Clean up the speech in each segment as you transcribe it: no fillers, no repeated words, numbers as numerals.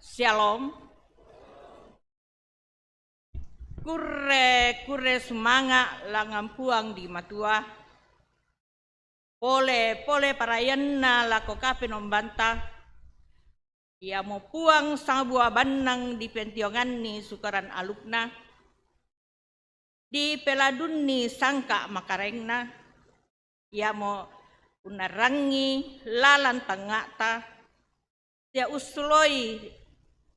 Shalom. Kure semangat langampuang di matua. Pole parayanna lako kape nombanta. Ia mau puang sang buah banang di pentiongan ni sukaran alukna. Di peladun ni sangka makarengna. Ia mau unarangi lalan tangata. Dia usuloi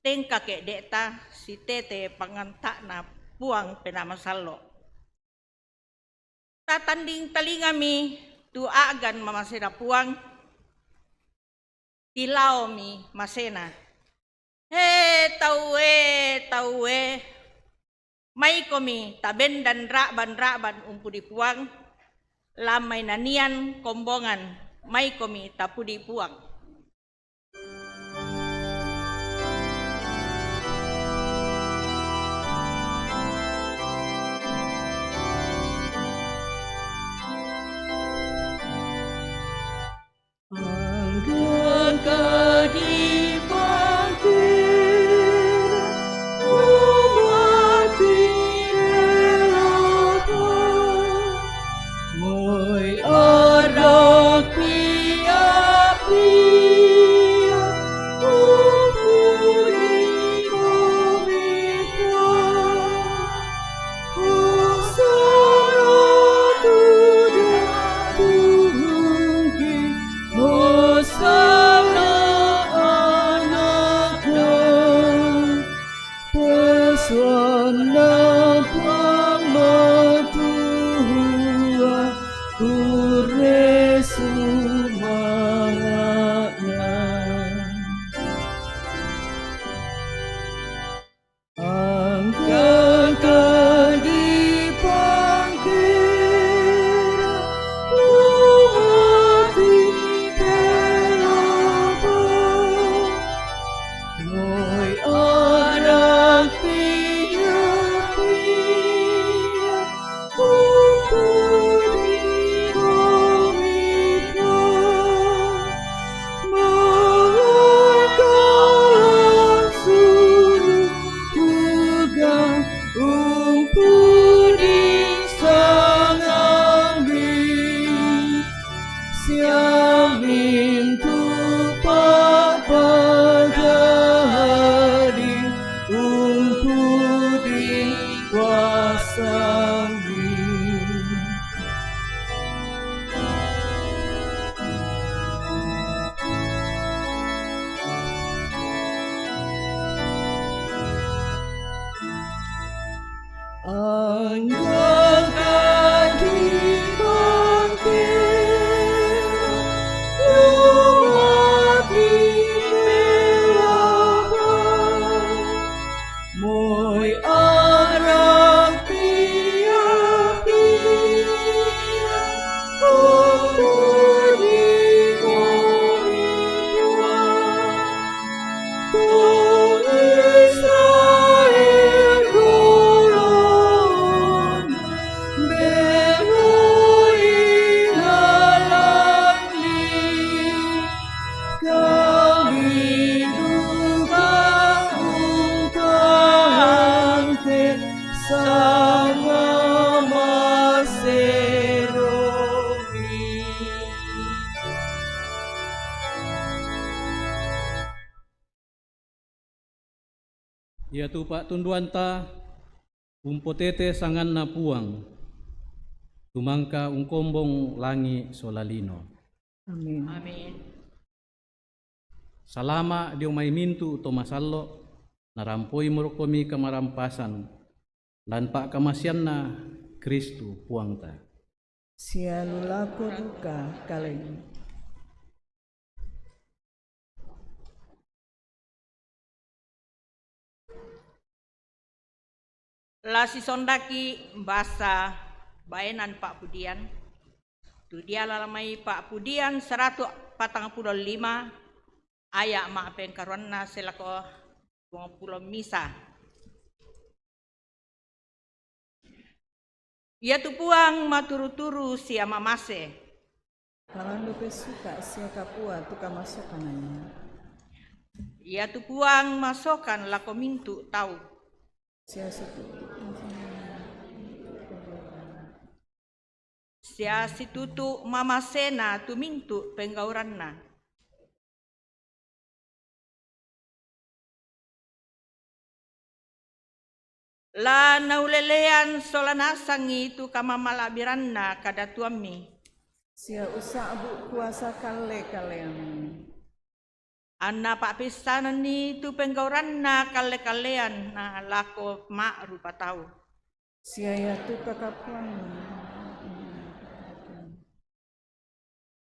tengka ke dekta si tete pangantakna puang penama salo. Tatanding talingami tu agan mamasena puang tilau mi masena. Taue mai komi taben dan raban umpu di puang lamai nanian kombongan mai komi tapu di puang. Ia tupak tunduanta umpotete sangan na puang tumangka ungkombong langi solalino. Amin. Amin. Salama di umay mintu to masallo narampoi murukomi kamarampasan dan pak kamasian na Kristu puangta. Sialulako duka kaleng. Lasi sondaki bahasa baenan Pak Pudian. Tu dia lalamai Pak Pudian 145 ayak mak pengkaruanna selako 20 misa. Ia tu puang maturu-turu sia mamase. Kalau lupa suka sia kapua tuka masuk kanannya. Ia tu puang masokan lako mintu tau. Sia situtu Sia situtu mama sena tu mintu penggauranna. La naulelean solanasangi tu kamamalabiranna kada tuami. sia usa abu kuasa kale kalean. Anna pak pisanan ni tu penggauranna kale-kalean na lako mak rupa tau. Sia ya tu kakapuan.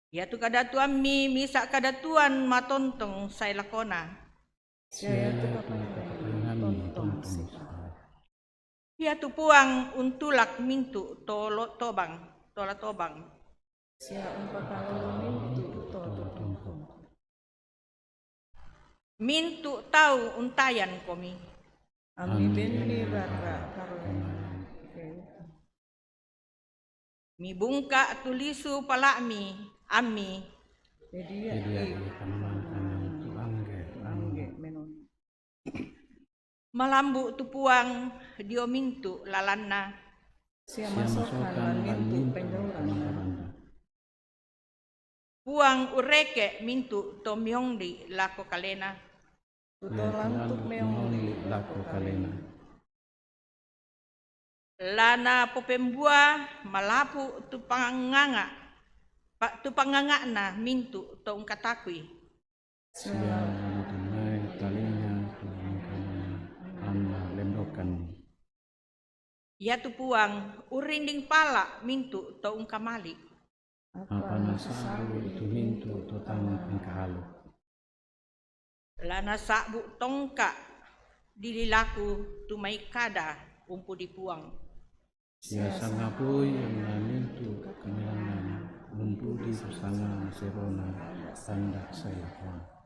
Ya tu kada tuami misa kada tuan matontong say lakona. Sia ya tu kakapuan. Tontong si. Ya tu puang untulak mintu tolo tobang, tola tobang. Sia umpakalo mintu toto. Mintu tau untayan komi. Ami benni barra karo. Mi bungka tulisu palakmi, ami. Jadi Jadi kanan tu angge menon. Malambu tu puang dio mintu lalanna. Sia masukkan mintu penggauran. Puang ureke mintu tomyongdi lako kalena. Tutolan tu meong lako kalena. Lana popembua malapu tu panganga. Tu panganga na mintu tong katakui. Sia tunai talinya anna lendokan. Ya tu puang urinding pala mintu tong kamali. Apa nasabu itu mintu totang pengkahalu. Lana sabu tongka dililaku tumai kada umpu dipuang. Sia sangapui yang mintu kamilangan umpu di sanga serona tanda saya pun.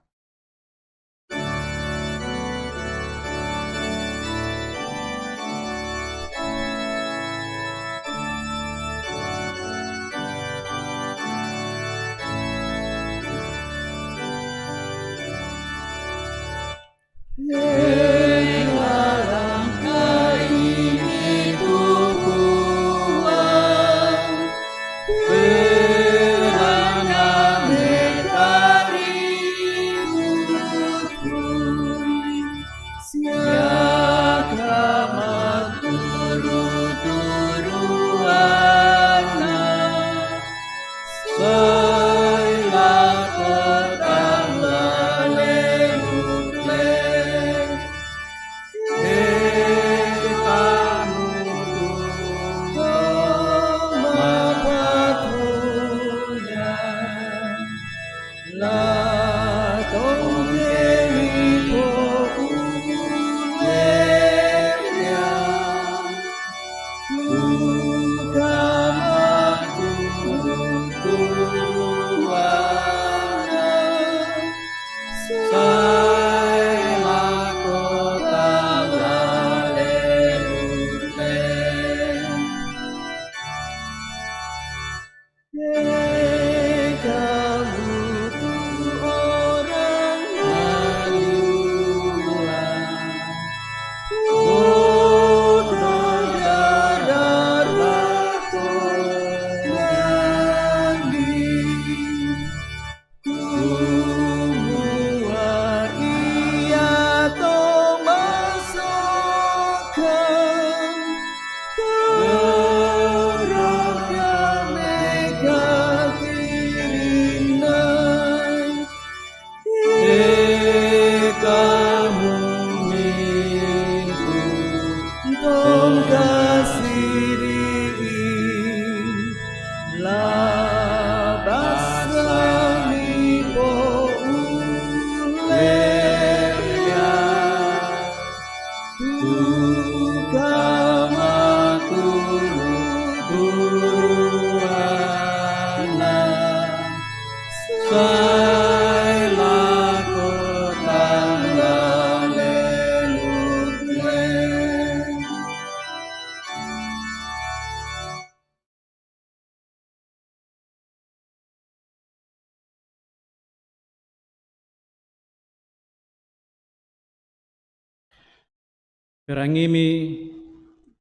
Perangimi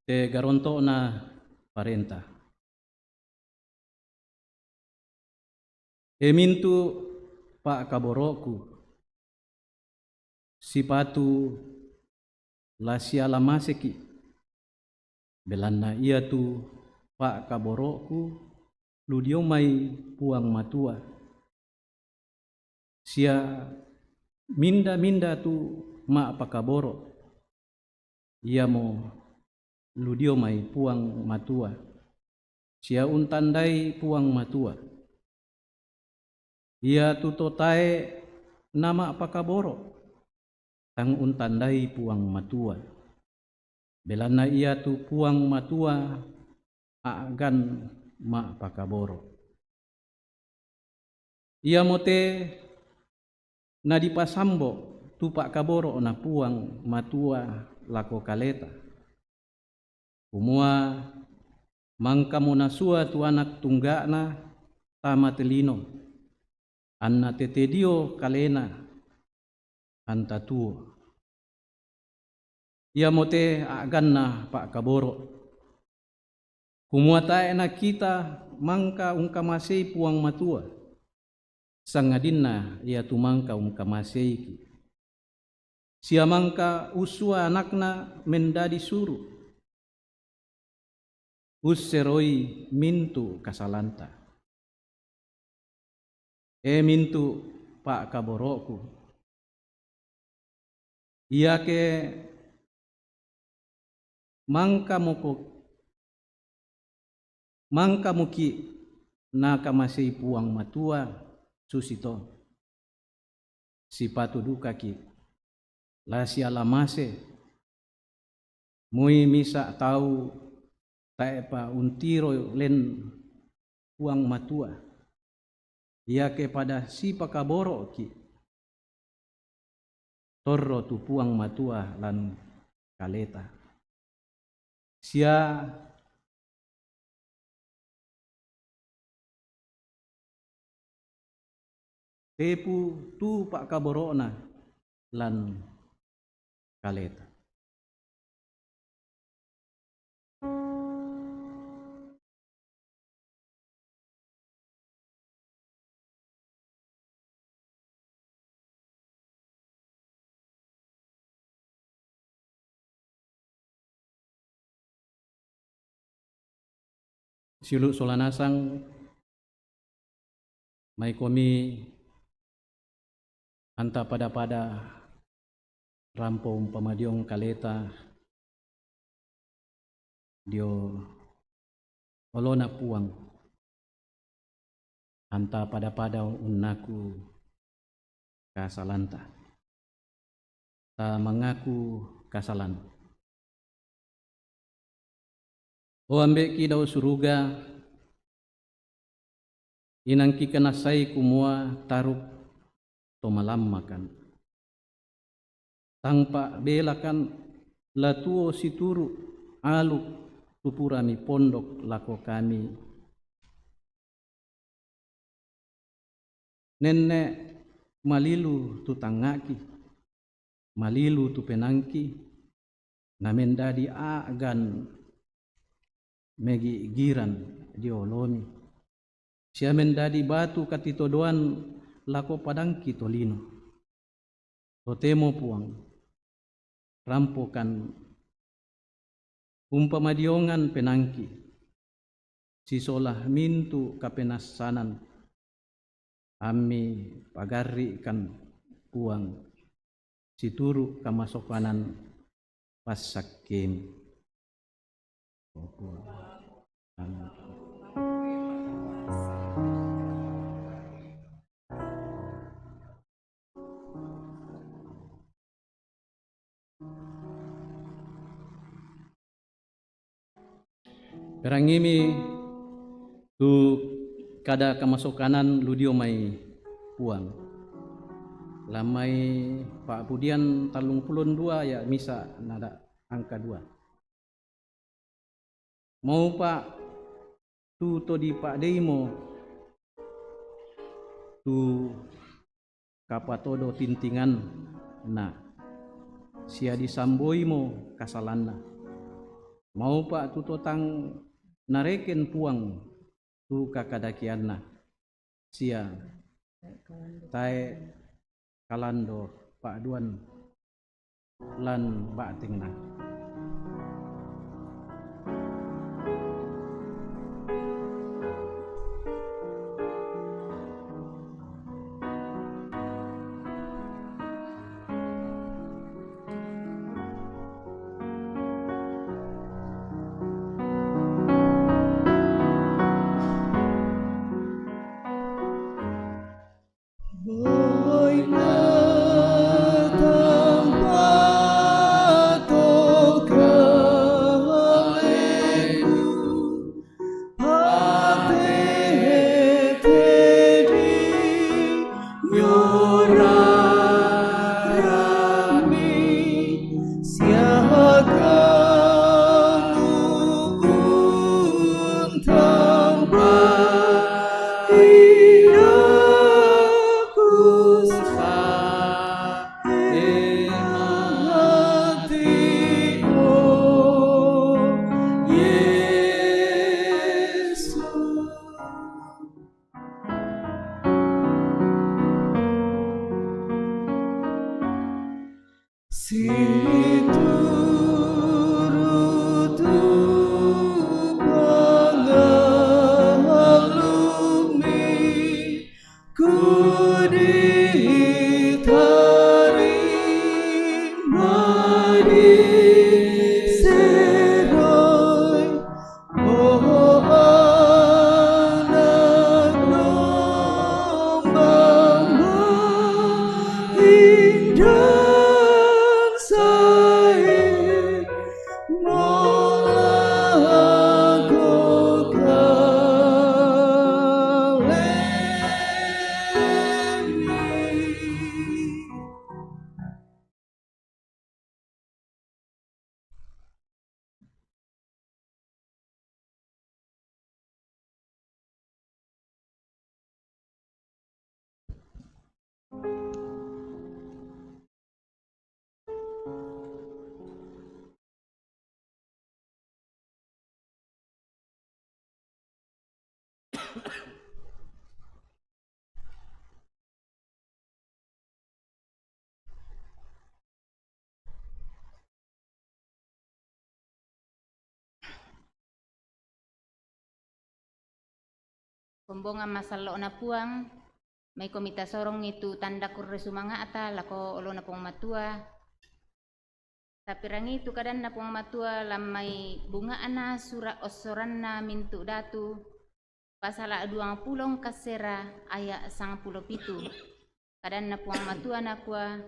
te garonto na parenta. Emintu pak kaboroku sipatu lasia lamaseki belanna ia tu pak kaboroku ludiomai puang matua sia minda tu mak pakaboro ia mo ludiomai puang matua sia untandai puang matua ia tu totae nama pakaboro tang untandai puang matua belana ia tu puang matua agan ma pakaboro ia mote na dipasambo tu pak kaboro na puang matua lako kaleta kumua mangka monasua tu anak tunggana tama telino anna tetedio kalena anta tuo ia mote aganna pak kaboro kumua tae na kita mangka ungkamasei puang matua sangadinna ia tu mangka ungkamasei ki sia mangka usua anakna mendadi suru usseroi mintu kasalanta mintu pak kaboroku ia ke mangka muki naka masih puang matua susito sipatu duka ki lasi alamase mui misa tahu taepa untiro len puang matua ia kepada si pakaboro ki torro tu puang matua lan kaleta sia tepu tu pak kaborona lan kaleta silu solanasang mai komi anta pada rampo pamadiong kaleta dio olona puang anta pada unnaku kasalanta ta mengaku kasalan o ambek ki dau suruga inang ki kanasai kumua taruk to malam makan tangpa belakan latuo situru aluk tupurami pondok lako kami nenek malilu tu tangaki malilu tu penangki namendadi agan megi giran diolomi sia mendadi batu katitodoan lako padangki tolino totemo puang rampokan umpamadiongan penangki sisolah mintu kapenasanan ami pagari kan puang situru kamasokanan pasakim perangimi tu kada kamasokanan ludio mai puang lamai Pak Budian talung pulun dua ya misa nada angka 2 mau Pak tu to di Pak Deimo tu kapatodo tintingan na sia disamboi mo kasalanna. Mau pak tu totang nareken puang tu kakadakianna. Sia tae kalando pak duan lan bak tingna. Kombonga masalo na puang, may komita sorong itu tanda kurre sumanga ata lako olo na pong matua. Tapi rangi itu kadan na pong matua lamay bunga ana sura osoran na mintu datu. Pasala 20 kasera aya 97. Kadan na pong matua na kwa,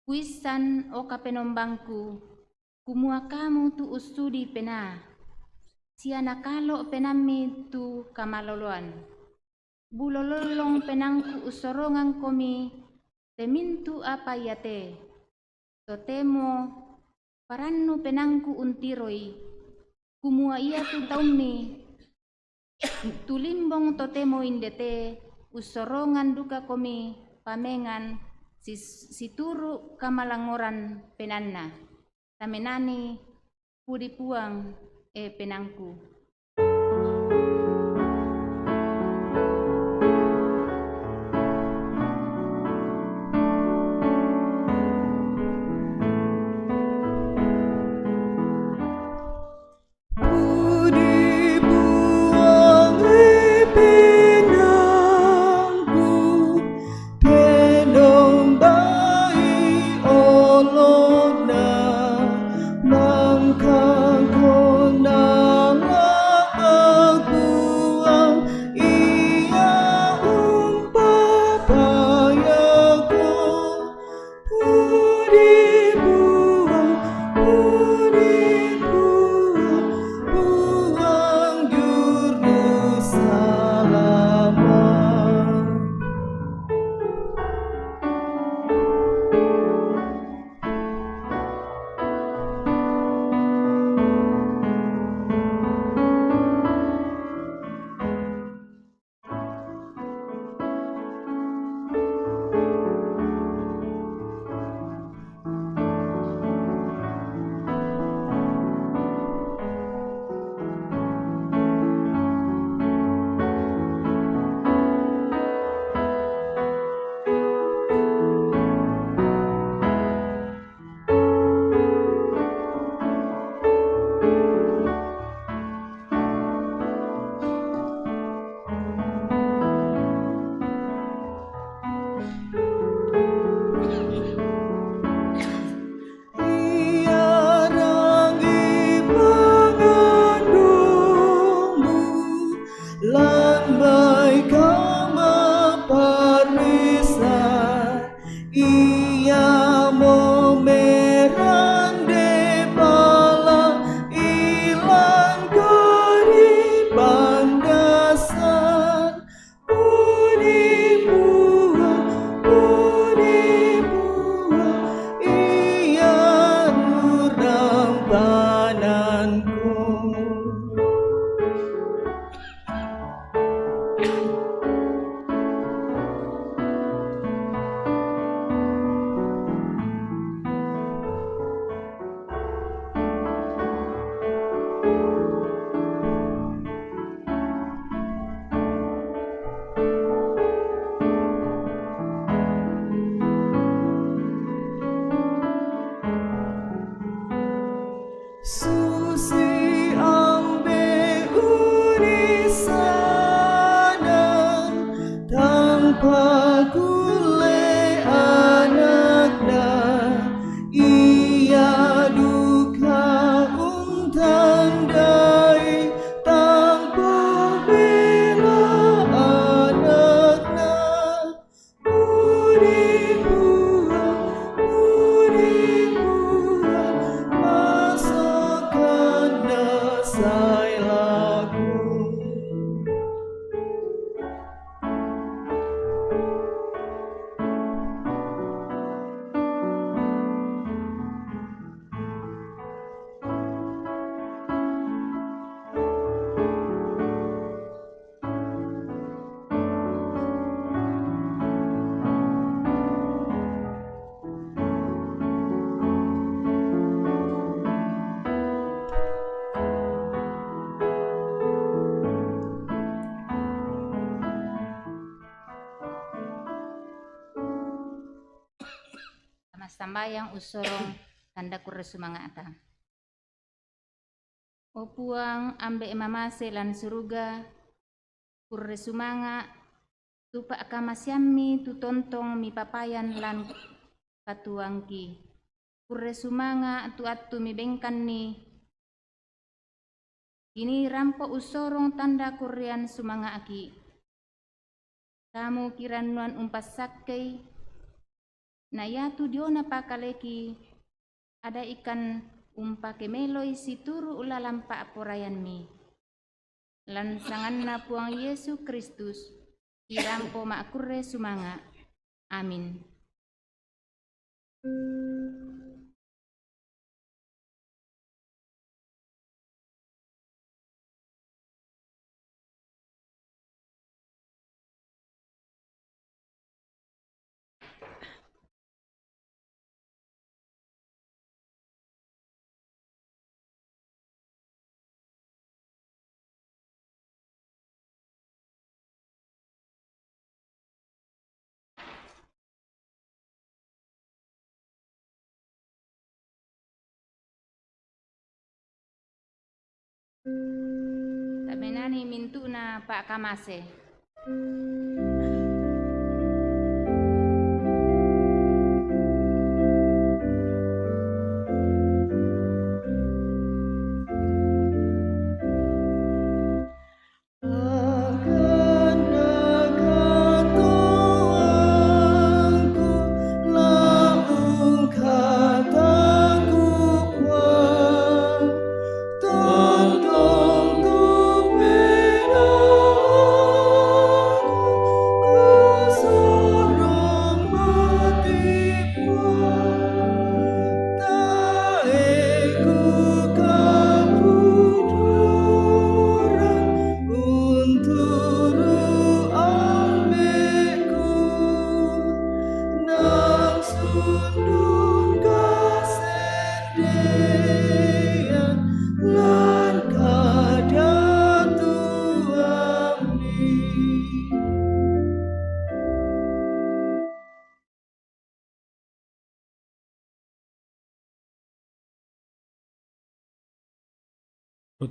kuisan o kapenombangku, kumua kamu tu ustudi pena. Sia nakalo penami tu kamaloloan. Bulololong penangku usorongan komi temintu apa yate. Totemo parannu penangku untiroi. Kumua ia tu taumi. Tulimbong totemo indete usorongan duka komi pamengan situru kamalangoran penanna. Tamenani pudi puang penangku. Mangkang konang sambayang usorong tanda kurre sumangata. O puang ambe mamase lan suruga kurre sumanga tupa akamasyami tu tontong mi papayan lan katuangki. Kurre sumanga tu atu mi bengkan ni ini rampo usorong tanda kurrian sumanga aki. Kamu kiranuan umpas sakkei na yatu diona pakaleki ada ikan umpa kemeloi situru ulalampa porayan mi. Lansangan na puang Yesus Kristus irampo makurre sumanga. Amin. Tabenani mintu na Pak Kamase.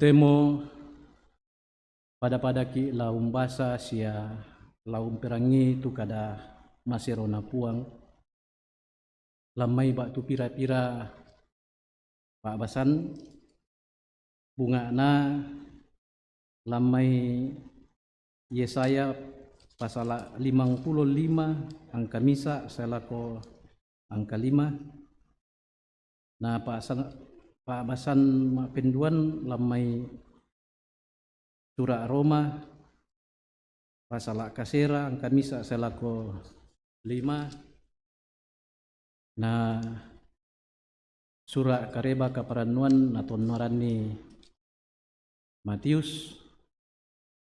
Temo pada ki laum basa sia laum perangi tu kada maserona puang lamai bak tu pira-pira Pak Basan bunga na lamai Yesaya pasal 55 angka misa selako angka 5 na Pak Basan penduan lamai surah Roma pasal kasera angka misa selako 5 na surah kareba kaparanuan naton norani Matius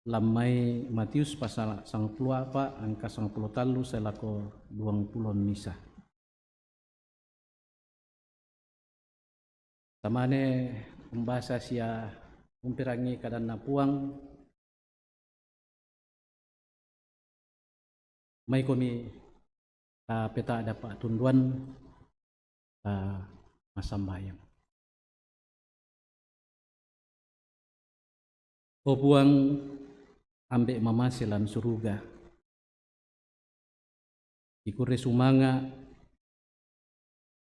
lamai Matius pasal 10 apa angka 10 talu selako 20 misa. Tamane membahasa sia umpirangi kadana puang mai komi peta dapat tunduan masambayang. O puang ambek mamasilan suruga ikure sumanga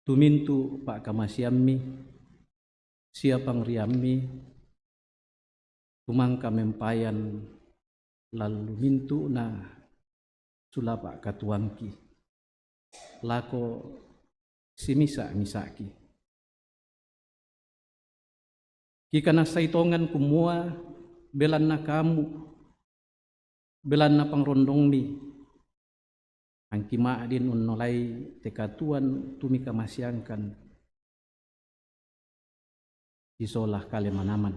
tumintu Pak Kamasiammi siapang riammi tumangka mempayan lalu mintu na sulapa katuangki lako simisa misaki kikana saitongan kumua belan na kamu belan na pangrondongmi angki maadin unnolai tekatuan tumika masyangkan isolah kali manaman.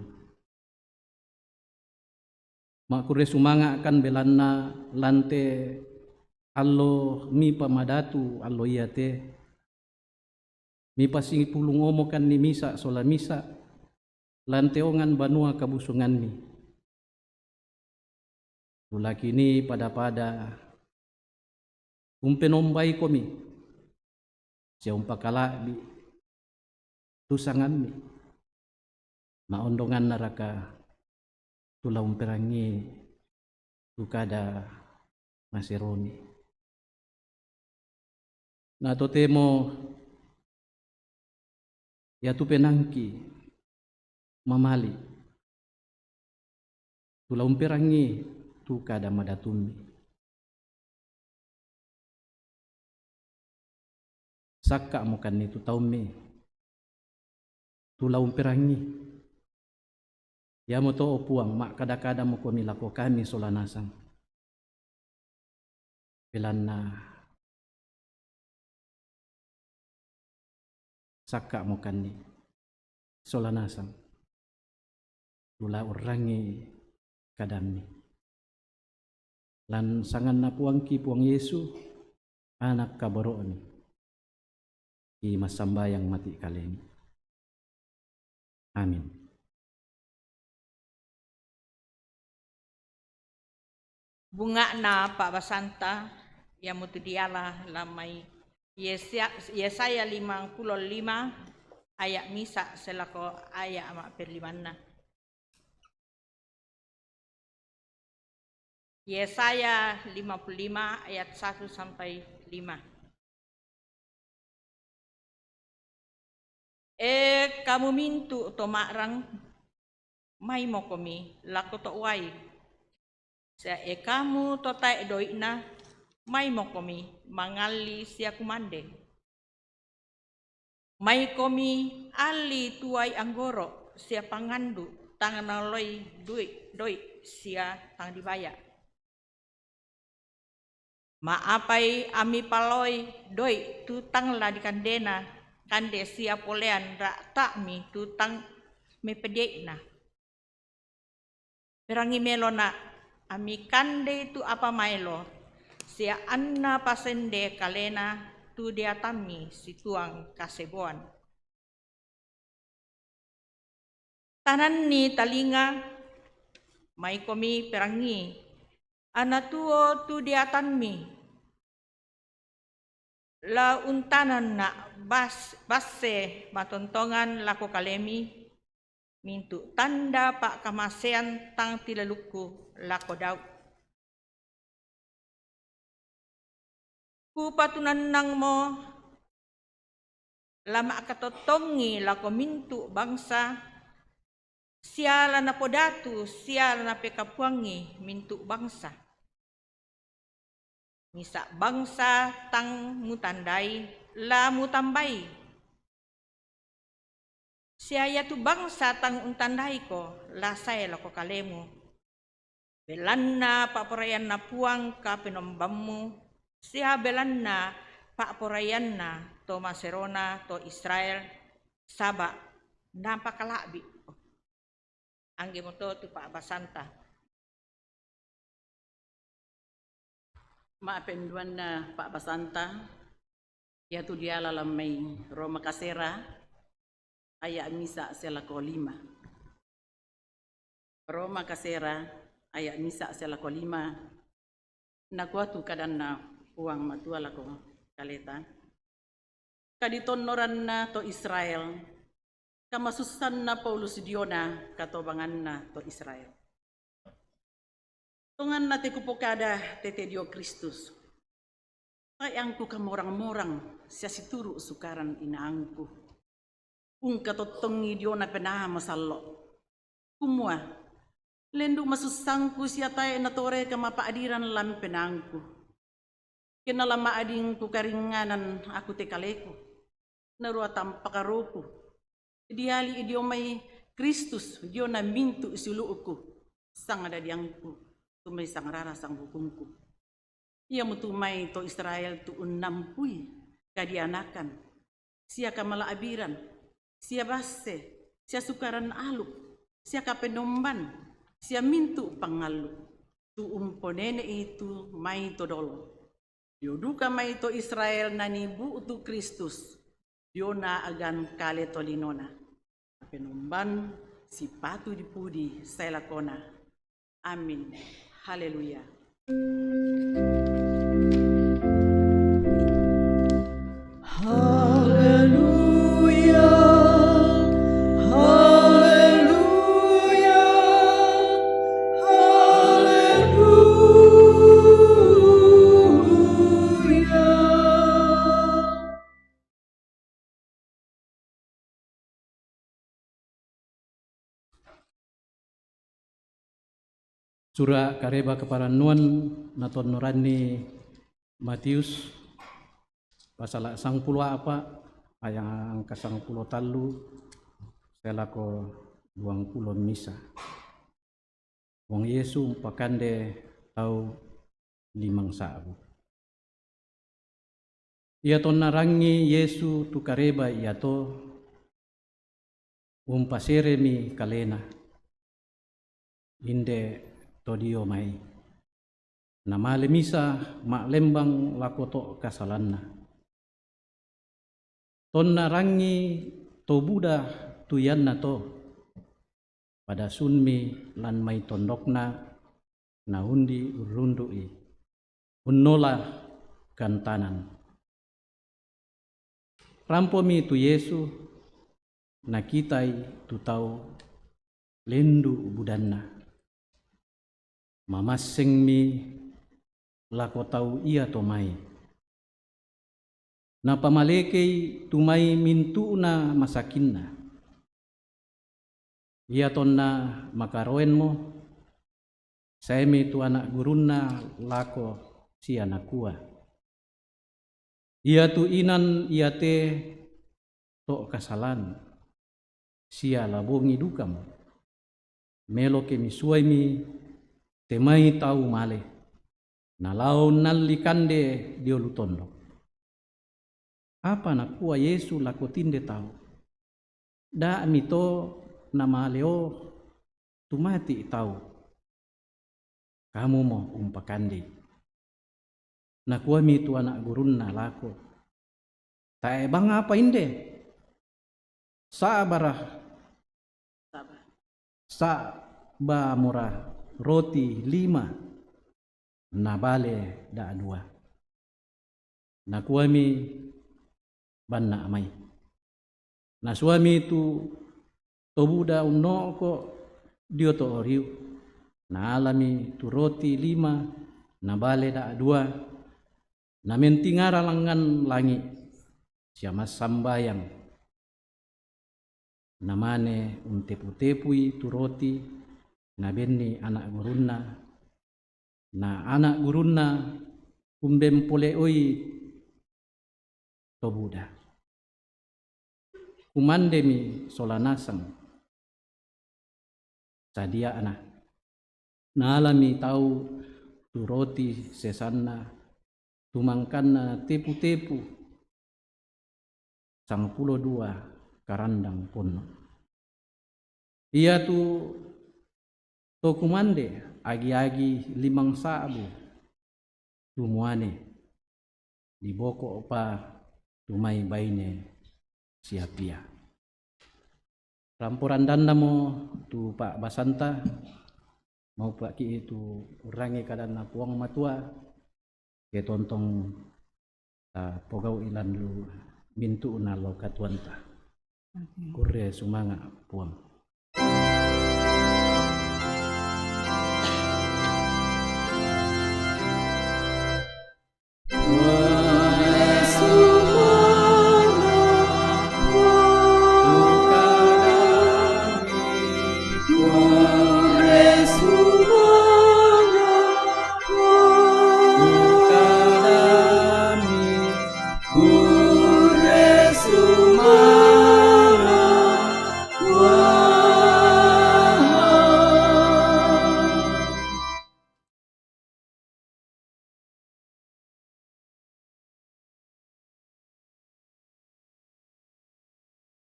Makure sumanga akan belanna lante allo mi pamadatu allo iate mi pasingi pulung omokan ni misa sola misa lanteongan banua kabusungan mi. Lulaki ini pada umpenombai komi sia umpakala bi tusangan mi maondongan naraka tula umperangi tukada maseroni na totemo ya tu penangki mamali tula umperangi tukada madatumi saka mukan itu taume tula umperangi ya mo to opuang mak kada-kada mo kami lako kami solanasang pilanna saka mukan ni solanasang tula urangi kadami lan sangan na puangki puang Yesu anak kaboroon di masambayang mati kalian. Amin. Bunga na Pak Basanta yang mutu dialah lamai Yesaya 55 ayat misa selako ayat amak perlimanna. Yesaya 55 ayat 1 sampai 5. Kamu mintu to makrang mai mo komi lako to wai. Sa kamu to tai doina mai mo komi mangali sia kumande. Mai komi ali tuai anggoro sia pangandu tangan loi doi sia tang dibayar. Maapai ami paloi doi tutang la di kandena kande sia polean ra tak mi tutang me pedekna. Perangi melona ami kande tu apa maelo sia anna pasende kalena tu dia tami si tuang kaseboan. Tanan ni talinga mai komi perangi ana tuo tu dia tanmi la untanan na basse matontongan lako kalemi mintu tanda pak kamasean tang tilaluku lako daw. Ku patunan nang mo lama katotongi lako mintu bangsa siala na podatu siala na pekapuangi mintu bangsa. Misa bangsa tang mutandai la mutambai. Siaya tu bangsa tang untandai ko la saya lako kalemu. Belanna pak porayan na puang ka penombammu. Sia belanna pak porayan na to Maserona to Israel saba nampak kalabi. Angge mo to Pak Basanta. Maapenduan na Pak Basanta, yaitu dia lalamay Roma Kasera, aya misa selako 5. Roma Kasera, aya misa selako 5, nakuatu kadan na uang matua lako kaleta. Kaditonoran na to Israel, kamasusan na Paulus Diona, katobangan na to Israel. Tungan na tikupokada tete Dio Kristus. Kayangku kamorang-morang siya situru sukaran inaangku. Kung katotongi Dio na penaha masalo. Kumua, lendu masusangku siya tayo natore kamapaadiran lam penangku. Kinalama ading ku karinganan aku tekaleku. Narua tampakaroku. Diali Dio may Kristus, Dio na mintu isuluuku. Sang ada diangku. Tumay sang rara sang hukumku. Ia mutumay to Israel tu unampuy kadianakan. Siya kamalaabiran, siya base, siya sukaran aluk, siya kapenomban, siya mintu pangalu. Tu umponene itu may todolo. Yoduka may to Israel na nibu tu Kristus. Yona agan kale tolinona. Kapenomban si patu dipudi sa lakona. Amin. Haleluya. Haleluya. Surah kareba keparannuan naton norani Matius pasal 10 apa ayang angka 10 talu selako 20 misa. Wong Yesu pakande tau 5 sabu. Ia ton narangi Yesu tu kareba ia to pasere mi kalena. Inde todio mai. Nama misa mak lembang lakoto kasalanna. Ton narangi to Buddha tuyanna to. Pada sunmi lan mai tondokna na undi urundui. Unnola kantanan. Rampomi tu Yesu na kitai tu tau lendu budanna. Mamaseng mi lako tau ia to mai. Na pamalekei tumai mintuna masakinna. Ia tonna makaroen mo. Saemi tu anak gurunna lako si anak kua. Ia tu inan ia te to kasalan. Sia labongi dukam. Melo ke misuai mi temai tau male. Nalau nalli kande dio lutondo. Apa nak kua Yesu lako tinde tau. Da mito nama leo tumati tau. Kamu mo umpakande. Nakua mi tu anak gurunna lako. Tae bang apa inde? Sabarah. Sa murah. Roti 5 na bale da 2 na kuami banna mai na suami tu Buddha unno ko dio to oriu na alami tu roti 5 na bale da 2 na mentingara langan langi siama sambayang namane tepu-tepui tu roti na benni anak gurunna na anak gurunna kumbem pole oi to Buddha kumandemi solanasang sadia anak na alami tau tu roti sesanna tumangkanna tepu-tepu 12 karandang pono ia tu to kumande agi-agi 5 sabu tumuane di boko opa tumai baine siapia. Ramporan danda mo tu Pak Basanta mau Pak Ki itu urangi kadana puang matua ke tontong pogau ilan lu mintu na lo katuanta. Kure sumanga puang.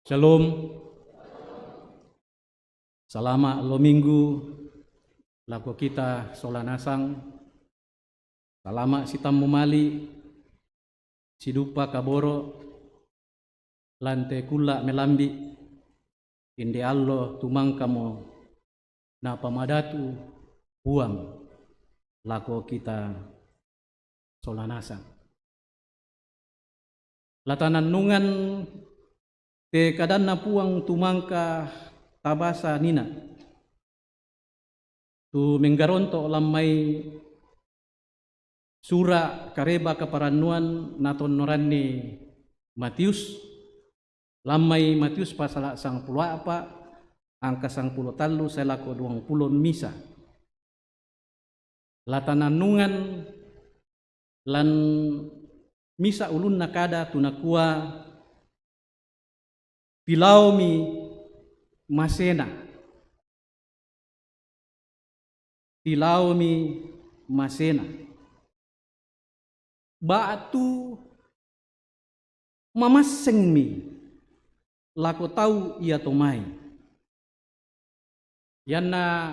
Shalom. Selama lo minggu laku kita solanasang. Selama sitam mumali sidupa kaboro lante kula melambi inde allo tumangkamo na pamadatu uang laku kita solanasang. Latanan nungan te kadanna puang tumangka tabasa nina tu menggaronto lamai sura kareba kaparannuan naton norani Matius lamai Matius pasal 10 apa angka 10 talu selako 20 misa latananungan lan misa ulun nakada tunakua pilau mi masena, pilau mi masena, batu mamaseng mi lako tahu ia tomai. Yanna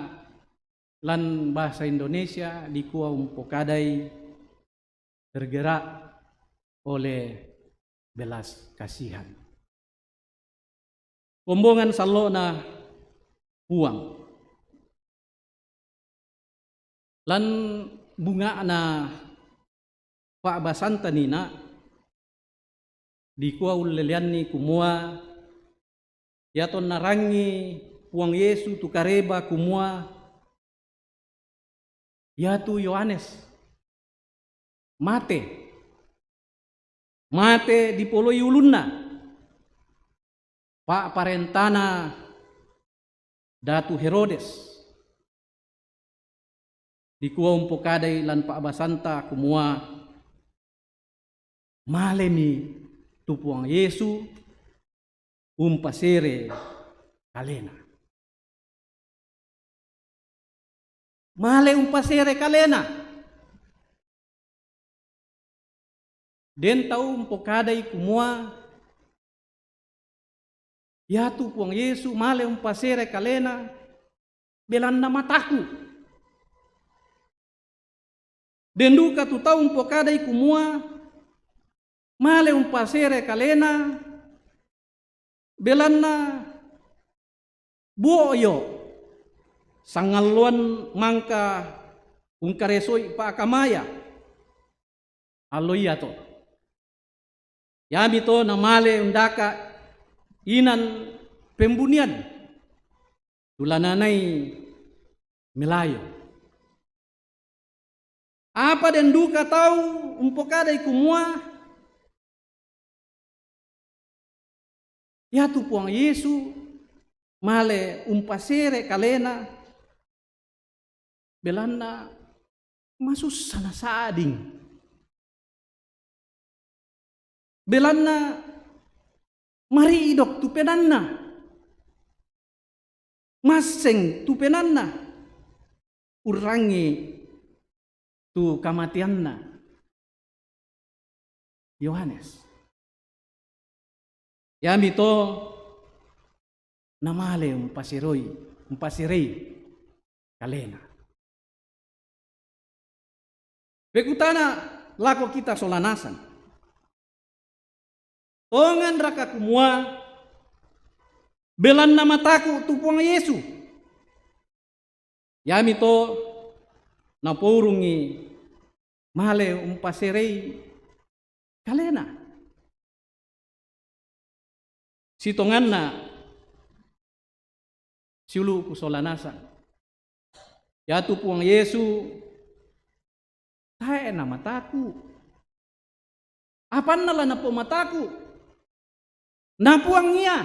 lan bahasa Indonesia dikua umpokadai tergerak oleh belas kasihan. Kombongan salo na puang. Lan bunga na Pak Basanta nina dikua ulelian ni kumua yaton narangi puang Yesu tu kareba kumua yatu Yohanes mate di poloi ulunna Pak parentana Datu Herodes dikua umpokadai lan Pak Basanta kumua malemi tu puang Yesu umpasere kalena. Male umpasere kalena. Den tau umpokadai kumua yatu puang Yesu male umpasere kalena belanna mataku. Den duka tu tau umpokadai kumua male umpasere kalena belanna buoyo sangaluan mangka ungkaresoi pa kamaya aloia to yami to na male undaka inan pembunian tulananai melayo apa den duka tahu umpokadai kumua yatu puang Yesu male umpasere kalena belanna masus sana sading belanna mari idok tupenanna maseng tupenanna urangi tu kamatianna Yohanes yami to namale umpasirei kalena. Bekutana lako kita solanasan. Ongan raka kumua belan nama taku tupuang Yesu. Yami to napurungi male umpasirei kalena. Sitonganna siulu kusolanasan. Yatu puang Yesu tae na mataku. Apan nala na po mataku? Napuang niya.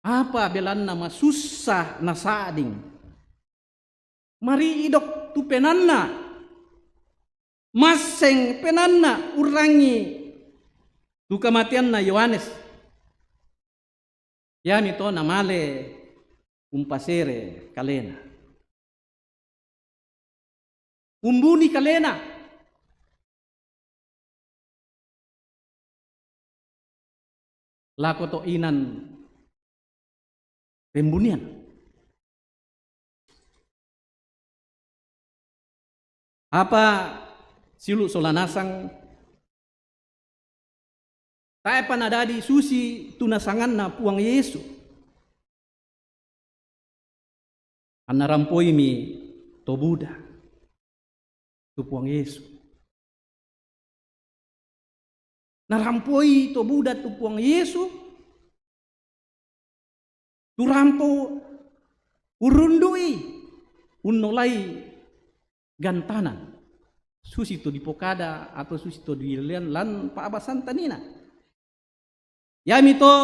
Apa belan nama susah na sading. Mari idok tu penanna. Maseng penanna urangi tu kematian na Yohanes. Yami to namale umpasere kalena. Umbuni kalena. Lako to inan pembunian. Apa silu solanasang tae panadadi susi tunasangan na puang Yesu. Anarampoi mi to Buddha. Tu puang Yesu. Narampoi to Buddha tu puang Yesu. Tu rampo urundui unnolai gantanan. Susi to dipokada atau susi to dilian lan paabasan tanina. Yami to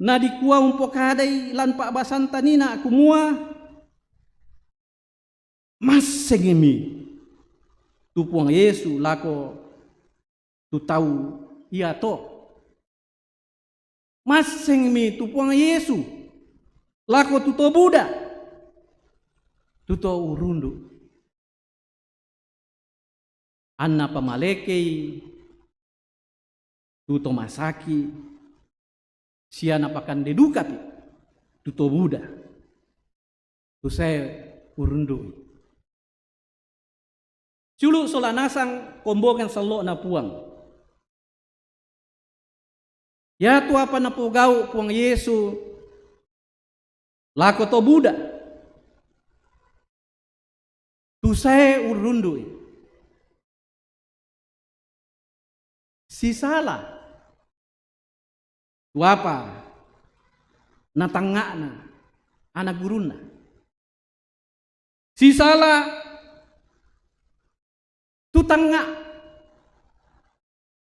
na dikua umpokadai lan paabasan tanina kumua Masengemi tu puang Yesu lako tu tahu iya to. Masengemi tu puang Yesu lako tu to Buddha tu to urundu. Anna pamalekei tu to masaki siana pakan dedukati tu to Buddha tu saya urundu. Culu solanasang kombokan salo na puang. Ya tu apa na pugau puang Yesu lako to Buddha tu saya urundu. Si salah tu apa na tangga na anak guruna. Si salah tu tangga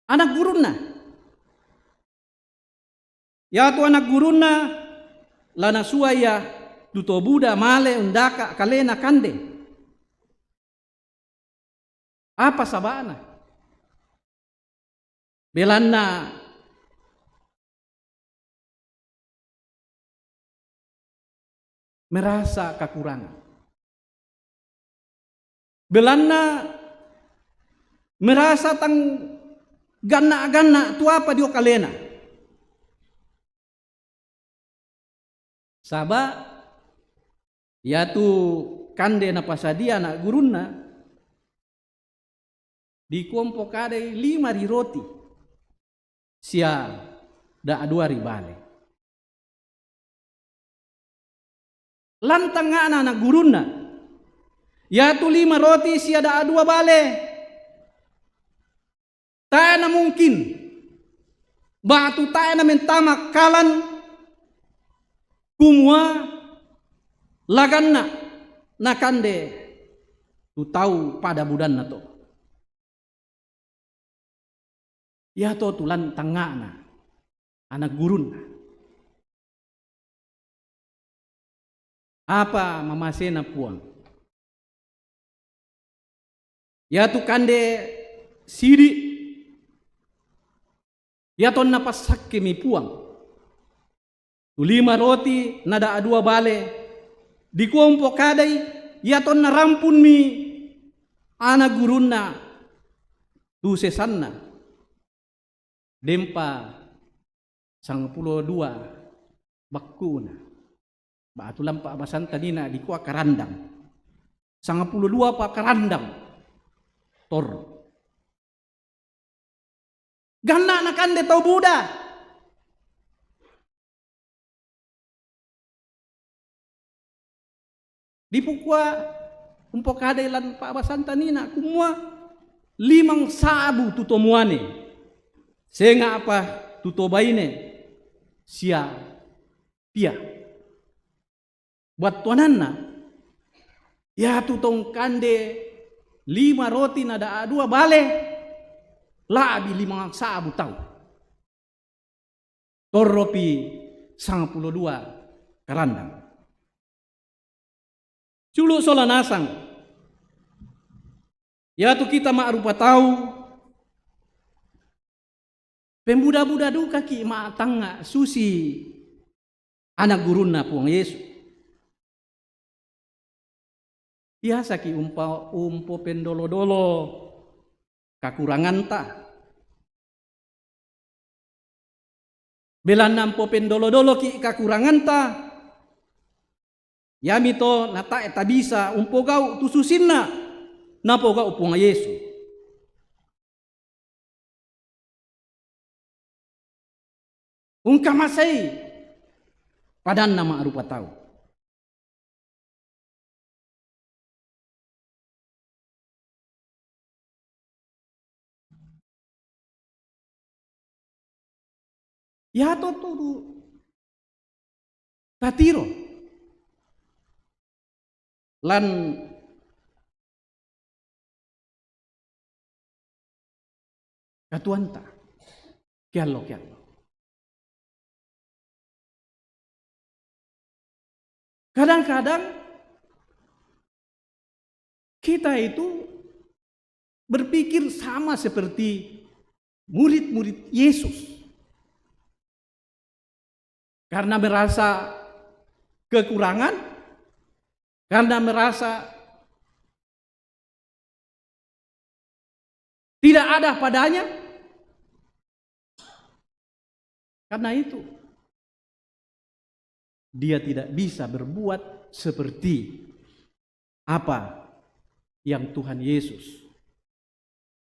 anak guruna. Ya tu anak guruna lana suaya tu to Buddha male undaka kalena kande. Apa sabana? Belanna merasa kekurangan. Belanna merasa tang gana-gana tu apa dio kalena. Saba ya tu kande na pasadia na guruna di kelompok ada 5 roti sia da 2 ribale. Lantang anak guruna ya tu 5 roti sia da 2 bale. Tak na mungkin batu tak na mentama kalan kumua laganna nakande tu tahu pada budan na to. Ya to tulan tangana anak gurun. Apa mamasena puang? Ya tu kande siri. Ya to napasak kemi puang. Tu 5 roti nada 2 bale. Di kelompok kadai ya to narampun mi anak guruna tu sesanna. Dempa 12 bakuna. Batu lampak basan tadina di kuah karandang. 12 pak karandang. Tor. Gana nakan de tau Buddha. Di pukua umpok kadailan pak basan tanina kumua 5 sabu tutomuane. Senga apa tutobaine sia pia. Buat tuananna ya tutong kande 5 roti nada 2 bale labi 5 sabu tau. Toropi 12 karandang. Culu solanasang ya tu kita mak rupa tahu pembuda-buda duka ki ma tanga susi anak guruna puang Yesu. Biasa ki umpo pendolo-dolo kakurangan ta. Belan nampo pendolo-dolo ki kakurangan ta. Yami to nata eta bisa umpo gau tususinna napo gau puang Yesu. Ungka masai padan nama arupa tahu. Ya to tatiro lan katuanta kiallo. Kadang-kadang kita itu berpikir sama seperti murid-murid Yesus. Karena merasa kekurangan, karena merasa tidak ada padanya. Karena itu, dia tidak bisa berbuat seperti apa yang Tuhan Yesus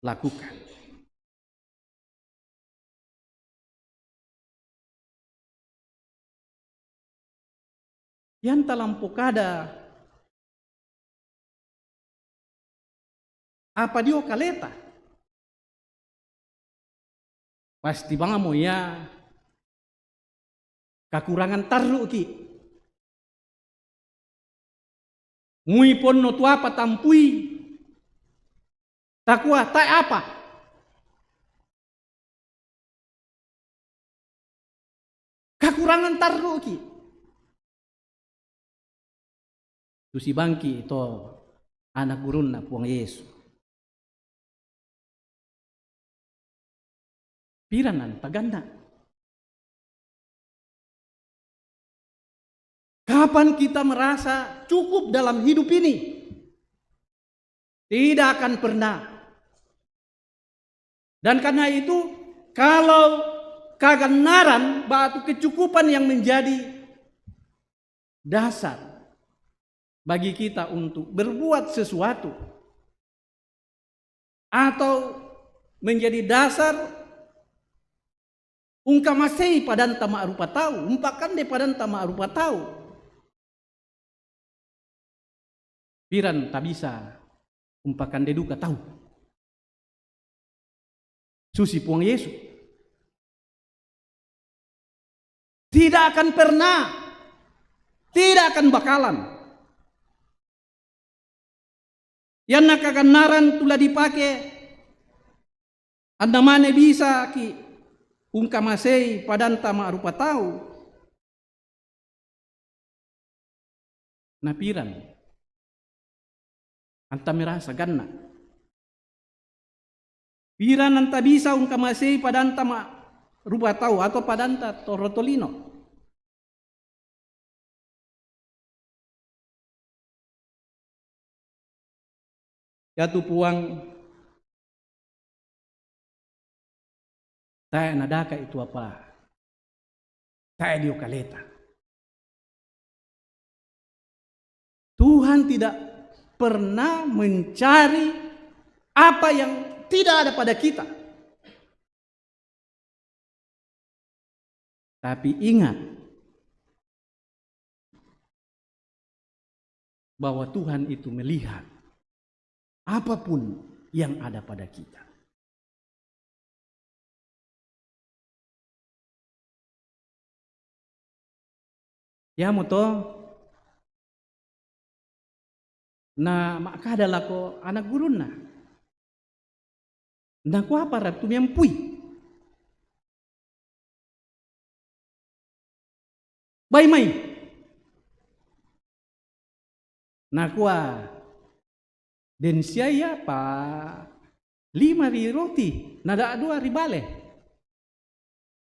lakukan. Yang talampau kada apa dia kaleta? Pasti bang mo ya kakurangan taru ki. Mui pon no tua patampui. Takwa tak apa? Kakurangan taru ki. Tu si bangki itu anak gurun na puang Yesus. Piranan tagana. Kapan kita merasa cukup dalam hidup ini? Tidak akan pernah. Dan karena itu, kalau keganaran batu kecukupan yang menjadi dasar bagi kita untuk berbuat sesuatu atau menjadi dasar ungkamasei padan tama arupa tahu, umpakan de padan tama arupa tahu. Piran tak bisa umpakan de duka tahu. Susi puang Yesus tidak akan pernah, tidak akan bakalan. Yang nakaganaran tula dipakai, anda mana bisa ki ungkamasei padan tama arupa tahu. Napiran anta merasa ganna. Piran anta bisa ungkamasei padan tama rupa tahu atau padanta torotolino. Yatu puang saya nadaka itu apa? Saya dio kaleta. Tuhan tidak pernah mencari apa yang tidak ada pada kita. Tapi ingat bahwa Tuhan itu melihat apapun yang ada pada kita. Ya moto na maka adalah ko anak gurun na. Na ko apa ratu miampui. Bay may. Na kuah den siya pa 5 roti nada 2 ribale.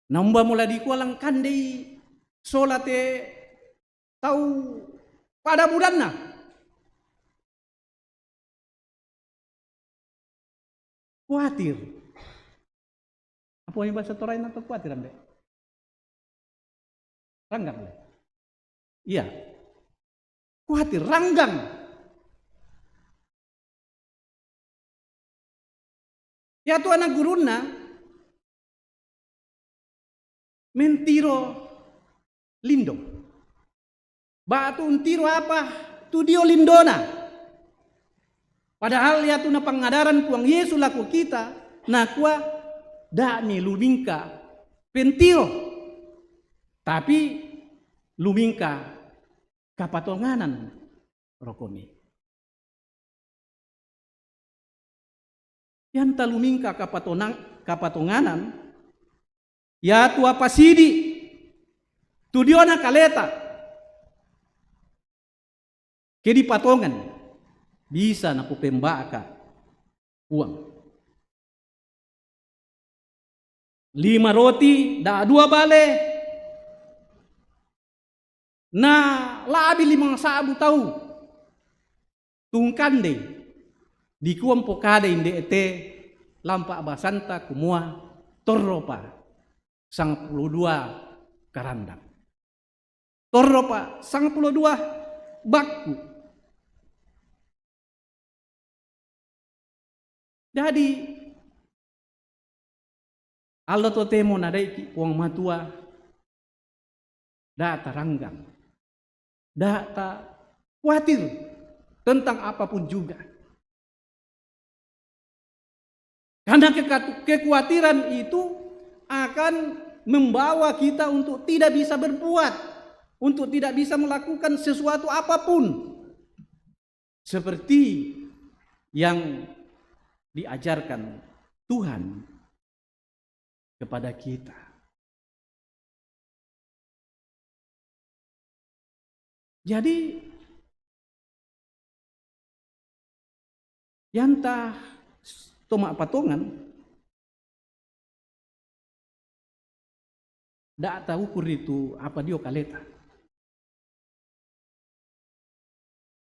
Namba mula di ko lang kandai solate tau pada bulan na. Kuatir. Apa yang bahasa Torain atau kuatir ande? Ranggang le. Iya. Kuatir, ranggang. Ya tu anak guruna mentiro lindo. Batu untiro apa? Tu dio lindona. Padahal ya tu na pangadaran puang Yesus laku kita na kuah da ni lumingka pentiro. Tapi lumingka kapatonganan rokomi. Yang talumingka kapatonganan ya tu apa sidi tu dio na kaleta kedi patongan bisa na pembaka uang. 5 roti da 2 bale na labi 5 sabu tahu tungkan de di kuam pokade inde ete lampa basanta kumua torropa 92 karandang. Torropa 92 bakku. Jadi Allah to temo nadai uang matua da taranggang. Da ta khawatir tentang apapun juga. Karena kekhawatiran itu akan membawa kita untuk tidak bisa berbuat, untuk tidak bisa melakukan sesuatu apapun seperti yang diajarkan Tuhan kepada kita. Jadi yantah tomak patongan dak tahu ukur itu apa dia kaleta.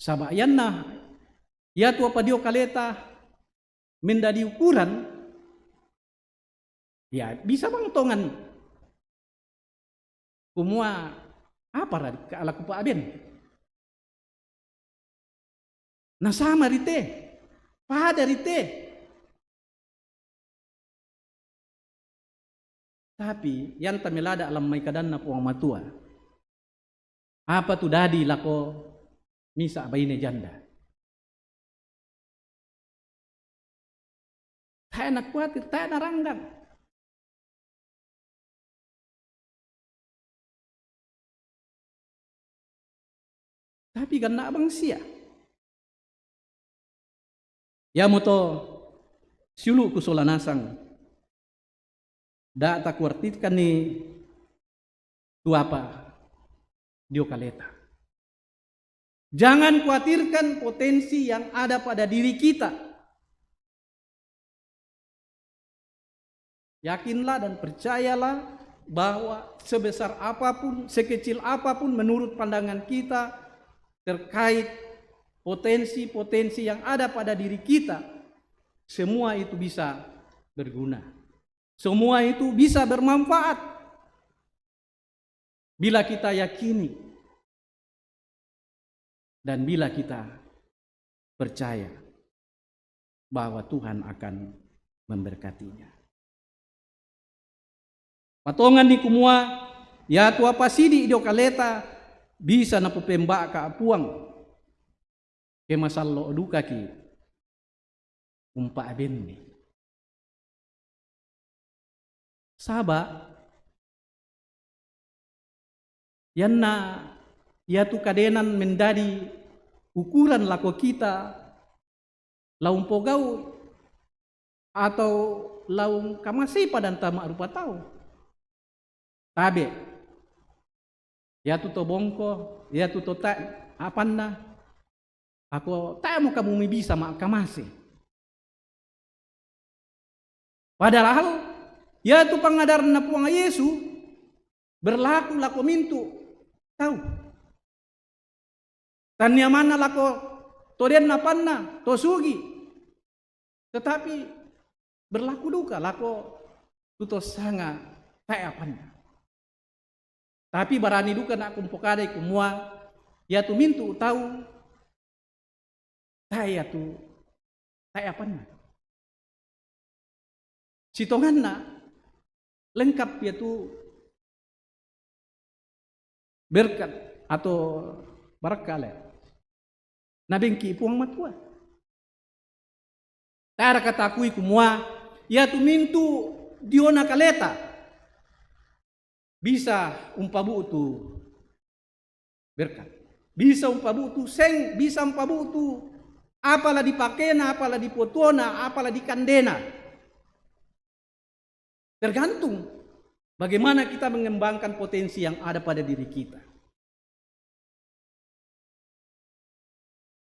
Sabayanna ya tu apa dia kaleta mendadi ukuran ya bisa bang tongan kumua apa radi ala kupa aben. Nah sama rite pada rite. Tapi yang tamelada alam may kadanna puang matua. Apa tu dadi lako misa bayine janda. Tayo na kuatir, tayo na ranggang. Tapi ganna abang siya. Ya mo to siulu kusolanasang. Da tak kuartitkan ni tu apa dio kaleta. Jangan khawatirkan potensi yang ada pada diri kita. Yakinlah dan percayalah bahwa sebesar apapun, sekecil apapun menurut pandangan kita terkait potensi-potensi yang ada pada diri kita, semua itu bisa berguna. Semua itu bisa bermanfaat bila kita yakini dan bila kita percaya bahwa Tuhan akan memberkatinya. Patongan di kumua ya tua pasidi idio kaleta bisa na pupembak ka apuang ke masallo duka ki umpa abenni. Saba yan na yatu kadenan mendadi ukuran lako kita laung pogau atau laung kamasi padan tama rupa tau tabe yatu to bongko yatu to ta apanna ako tayo mo kamu bisa mak kamasi padahal ya tu pangadaran na puang Yesu berlaku lako mintu tahu tanya mana lako toden na panna tosugi tetapi berlaku duka lako tuto sanga taya panna tapi barani duka nak kumpokade kumua ya tu mintu tahu taya tu taya panna sitonganna lengkap yaitu berkat atau barakale nabengki puang matua tara katakui kumua ya tu mintu diona kaleta bisa umpabu tu berkat bisa umpabu tu seng bisa umpabu tu apalah dipakena apalah dipotona apalah dikandena. Tergantung bagaimana kita mengembangkan potensi yang ada pada diri kita.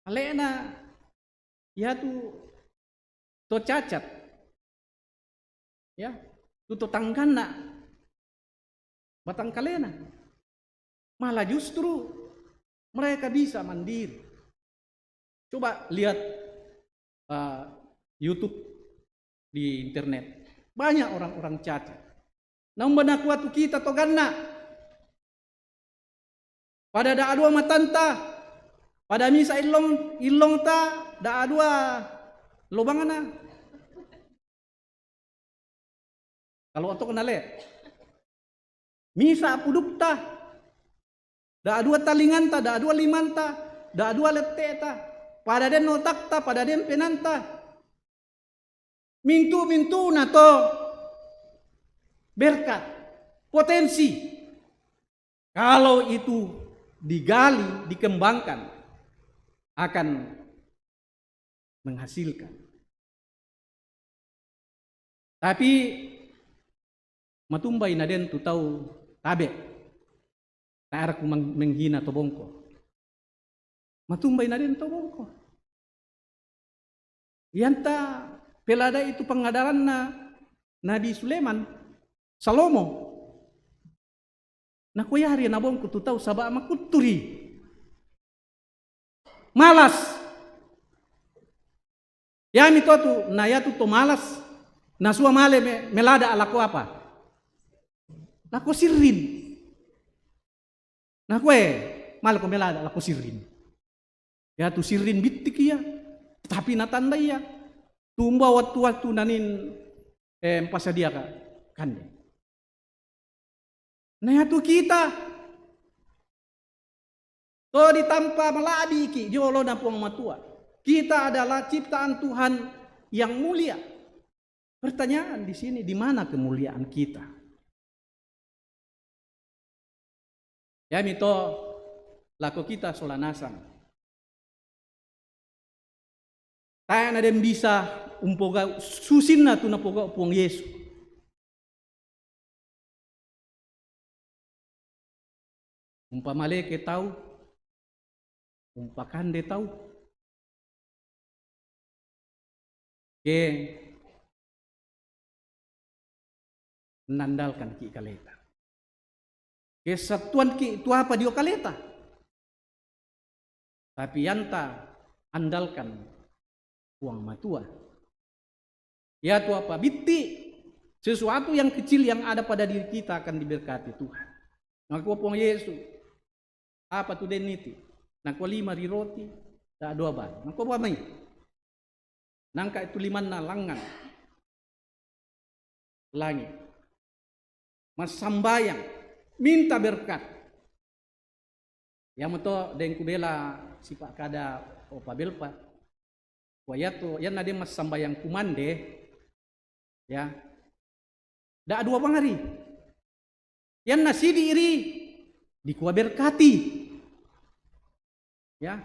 Alena ya to cacat, ya to tanggana, batang kalena. Malah justru mereka bisa mandiri. Coba lihat YouTube di internet, banyak orang-orang cacat. Namun benak waktu kita to ganna, pada da adua matanta, pada misa ilong ta da adua lobangana. Kalau untuk kenale, misa pudukta, da adua talinganta, da adua limanta, da adua leteta, pada den notakta, pada den penanta. Mintu na to berkat, potensi. Kalau itu digali, dikembangkan, akan menghasilkan. Tapi matumbay na den tu tahu tabe, tarak menghina to bongko. Matumbay na den to bongko. Yanta pelada itu pengadaran na Nabi Sulaiman, Salomo. Na kuya hari na bongko tu tahu sabak makuturi. Malas. Ya mito tu na ya tu to malas. Na sua male melada alako apa? Lako sirrin. Na kue mal ko melada lako sirrin. Ya tu sirrin bitik ya. Tapi natanda ya. Tumba waktu nanin pasadia ka kande. Na ya tu kita to ditampa maladi ki jolo na puang matua. Kita adalah ciptaan Tuhan yang mulia. Pertanyaan di sini, di mana kemuliaan kita? Ya mito lako kita solanasan. Tayo na dem bisa umpoga susin na tu na poga puang Yesu. Umpamale ke tahu, umpakande tahu. Ke nandalkan ki kaleta. Kesatuan ki itu apa dio kaleta. Tapi yanta andalkan uang matua. Ya tu apa? Bitti. Sesuatu yang kecil yang ada pada diri kita akan diberkati Tuhan. Ngaku puang Yesus. Apa tu deniti? Ngaku 5 roti, tak 2 ban. Ngaku apa mai? Nangka itu 5 na langan. Langit. Mas sambayang. Minta berkat. Yang meto dengku bela sipak kada opa belpa. Wayato yan nade mas sambayang kumande. Ya. Da 2 pangari. Yan nasi diiri dikuah berkati. Ya.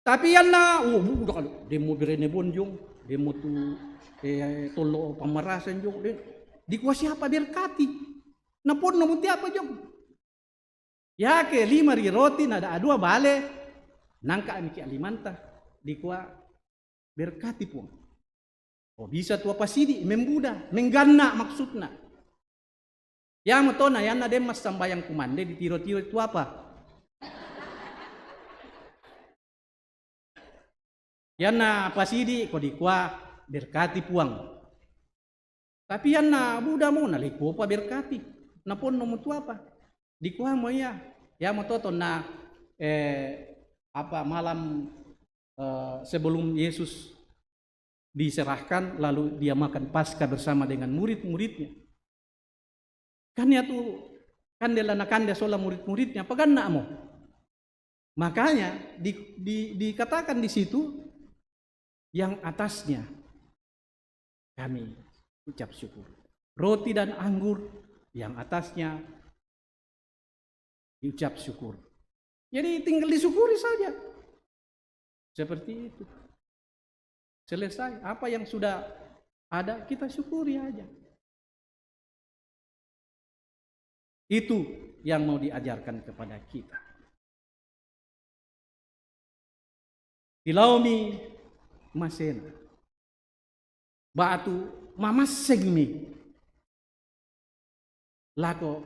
Tapi yan na udah kalau demo berene bonjong, demo tu tolo pamarasan jong, dikuah siapa berkati. Napon namuti apa jong. Ya ke 5 roti nada 2 bale, nangka miki alimanta, dikuah berkati pun. Oh bisa tu apa sidi membuda, mengganna maksudna. Ya metona yan na mas sambayang kumande di tiro-tiro itu apa? Yan na pasidi ko dikwa berkati puang. Tapi yan na buda mo naliko pa berkati. Napon no mutu apa? Dikwa mo ya. Ya mototo na apa malam sebelum Yesus diserahkan lalu dia makan Paskah bersama dengan murid-muridnya. Kan ya tu kandela na kande sola murid-muridnya paganna mo. Makanya dikatakan di situ yang atasnya kami ucap syukur. Roti dan anggur yang atasnya diucap syukur. Jadi tinggal disyukuri saja. Seperti itu. Selesai. Apa yang sudah ada kita syukuri aja. Itu yang mau diajarkan kepada kita. Ilaumi masena. Batu mamaseng mi. Lako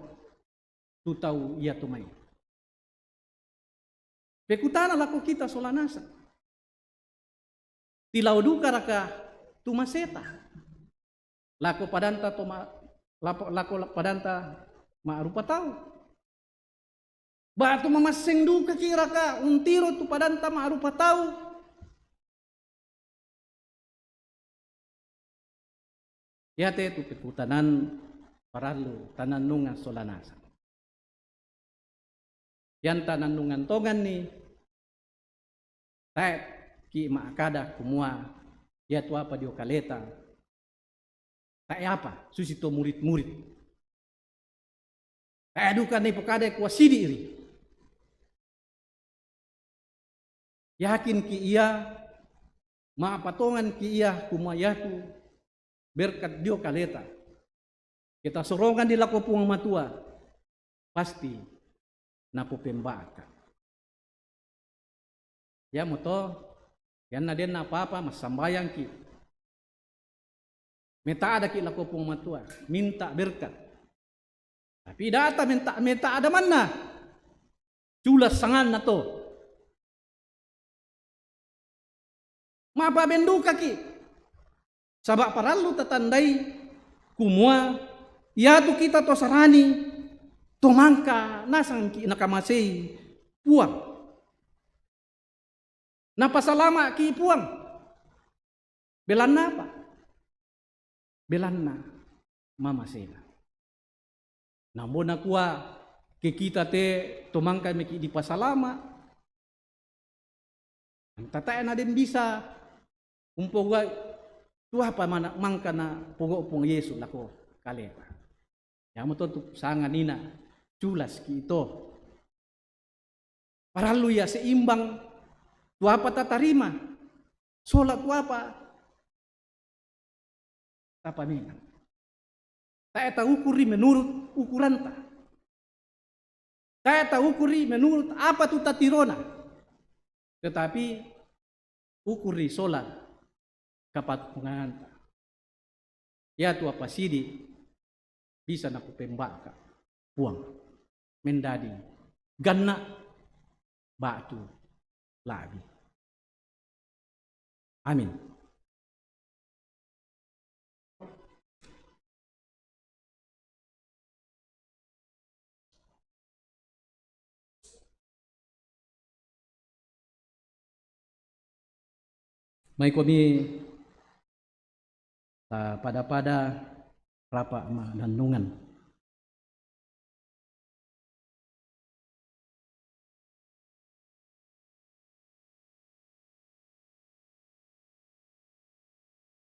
tu tahu ia tu mai. Pekutana lako kita solanasa. Tilau duka raka tu maseta. Lako padanta to lako padanta ma rupa tahu. Batu mamaseng duka kira ka untiro tu padanta ma rupa tahu. Yate tu pekutanan paralu tananungan solanasa. Yan tananungan tongan ni taet ki maakada kumua ya tu apa dio kaleta. Tak apa susi to murid-murid. Dukan ni pokada kuasidi iri. Yakin ki iya maapatongan ki iya kumua yatu berkat dio kaleta. Kita sorongan di lako puang matua pasti napo pembaka. Ya moto yan na den apa-apa masambayang ki. Meta ada ki lako puang matua, minta berkat. Tapi data meta ada mana? Culas sangan na to. Mapa benduka ki. Sabak paralu tatandai kumua ya tu kita to sarani to mangka nasang ki nakamasei puang. Napasalama ki puang. Belanna apa? Belanna mama sela. Namun nakua ke kita te to mangka meki di pasalama. Tatae na den bisa umpoga tu apa mana mangka na pogo pong Yesu lako kaleta. Ya mo to sanga nina culas ki ito. Paralu ya seimbang tu apa tatarima. Solat tu apa? Apa memang? Tak eta ukuri menurut ukuran ta. Tak eta ukuri menurut apa tu tatirona. Tetapi ukuri solat kapat penganta. Ya tu apa sidi bisa naku pembaka puang mendadi ganna batu labi. Amin. May kami pada rapa mananungan.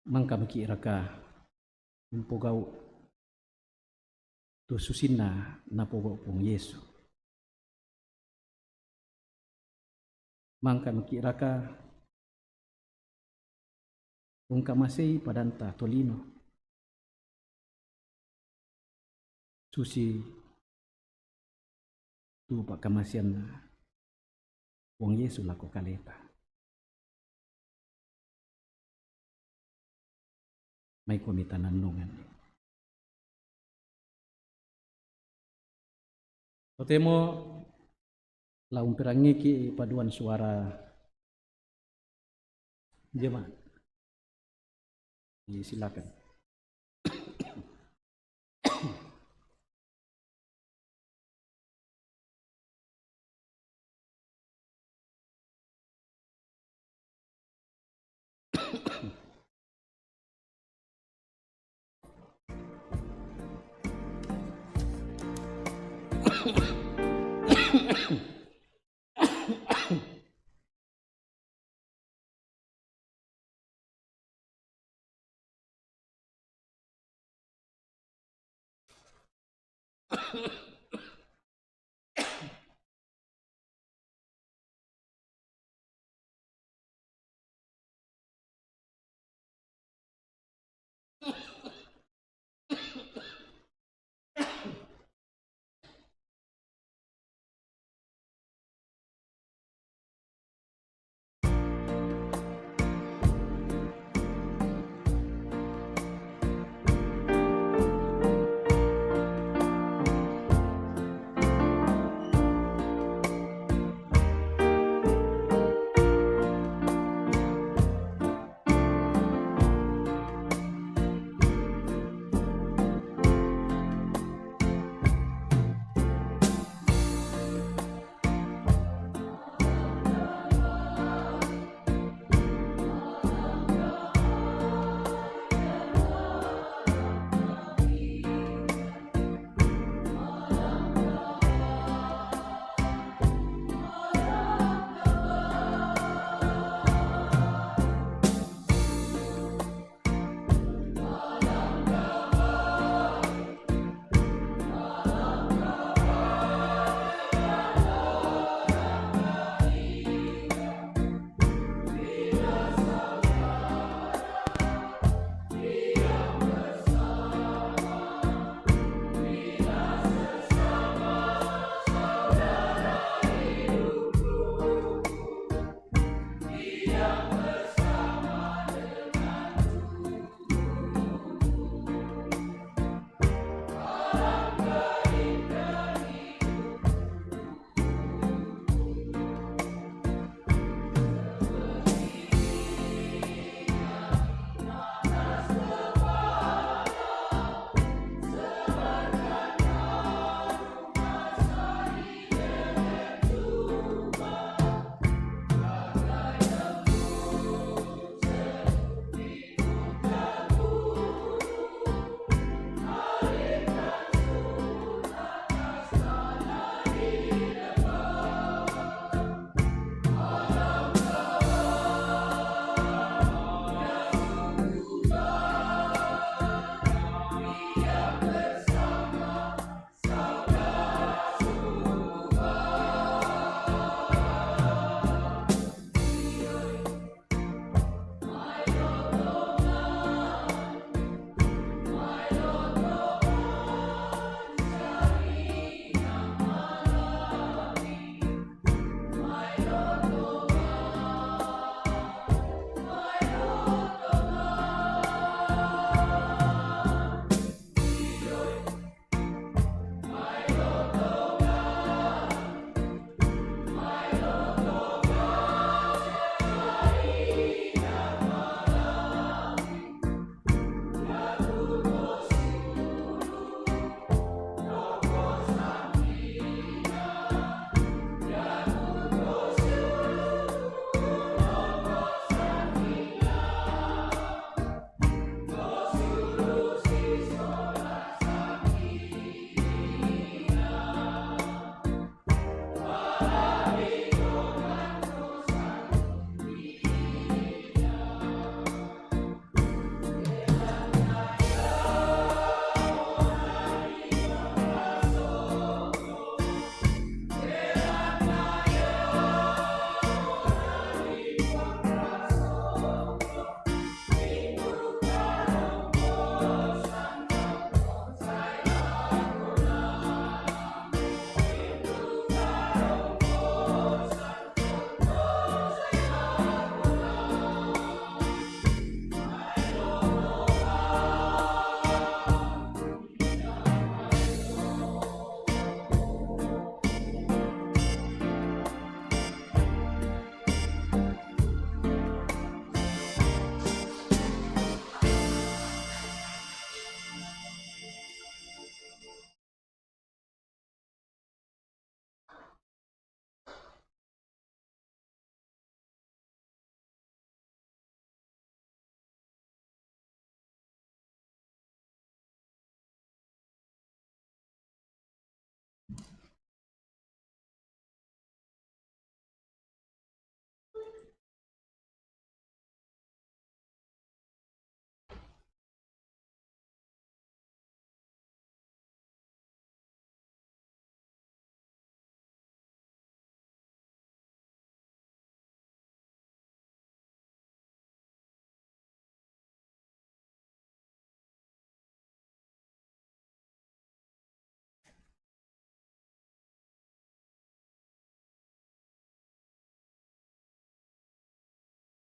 Mangka makira ka umpogaw to susina na pogo pong Yesu. Mangka makira ka kung kamasay padanta tolino. Susi tu pa kamasian na wong Yesu lako kaleta. May kumita nanungan. Totemo laung pirangiki paduan suara jemaat. Silakan.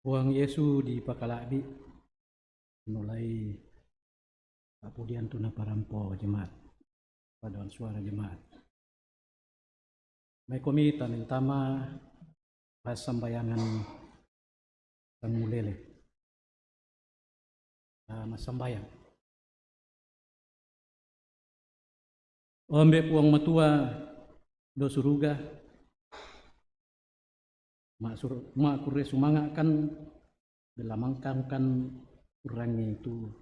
Uang Yesu di Pakalabi mulai kemudian tuna parampo jemaat paduan suara jemaat. May komita nintama pas sambayangan sang mulele masambayang. Ombe puang matua do suruga mak kure sumanga kan belamangkan kan kurangnya itu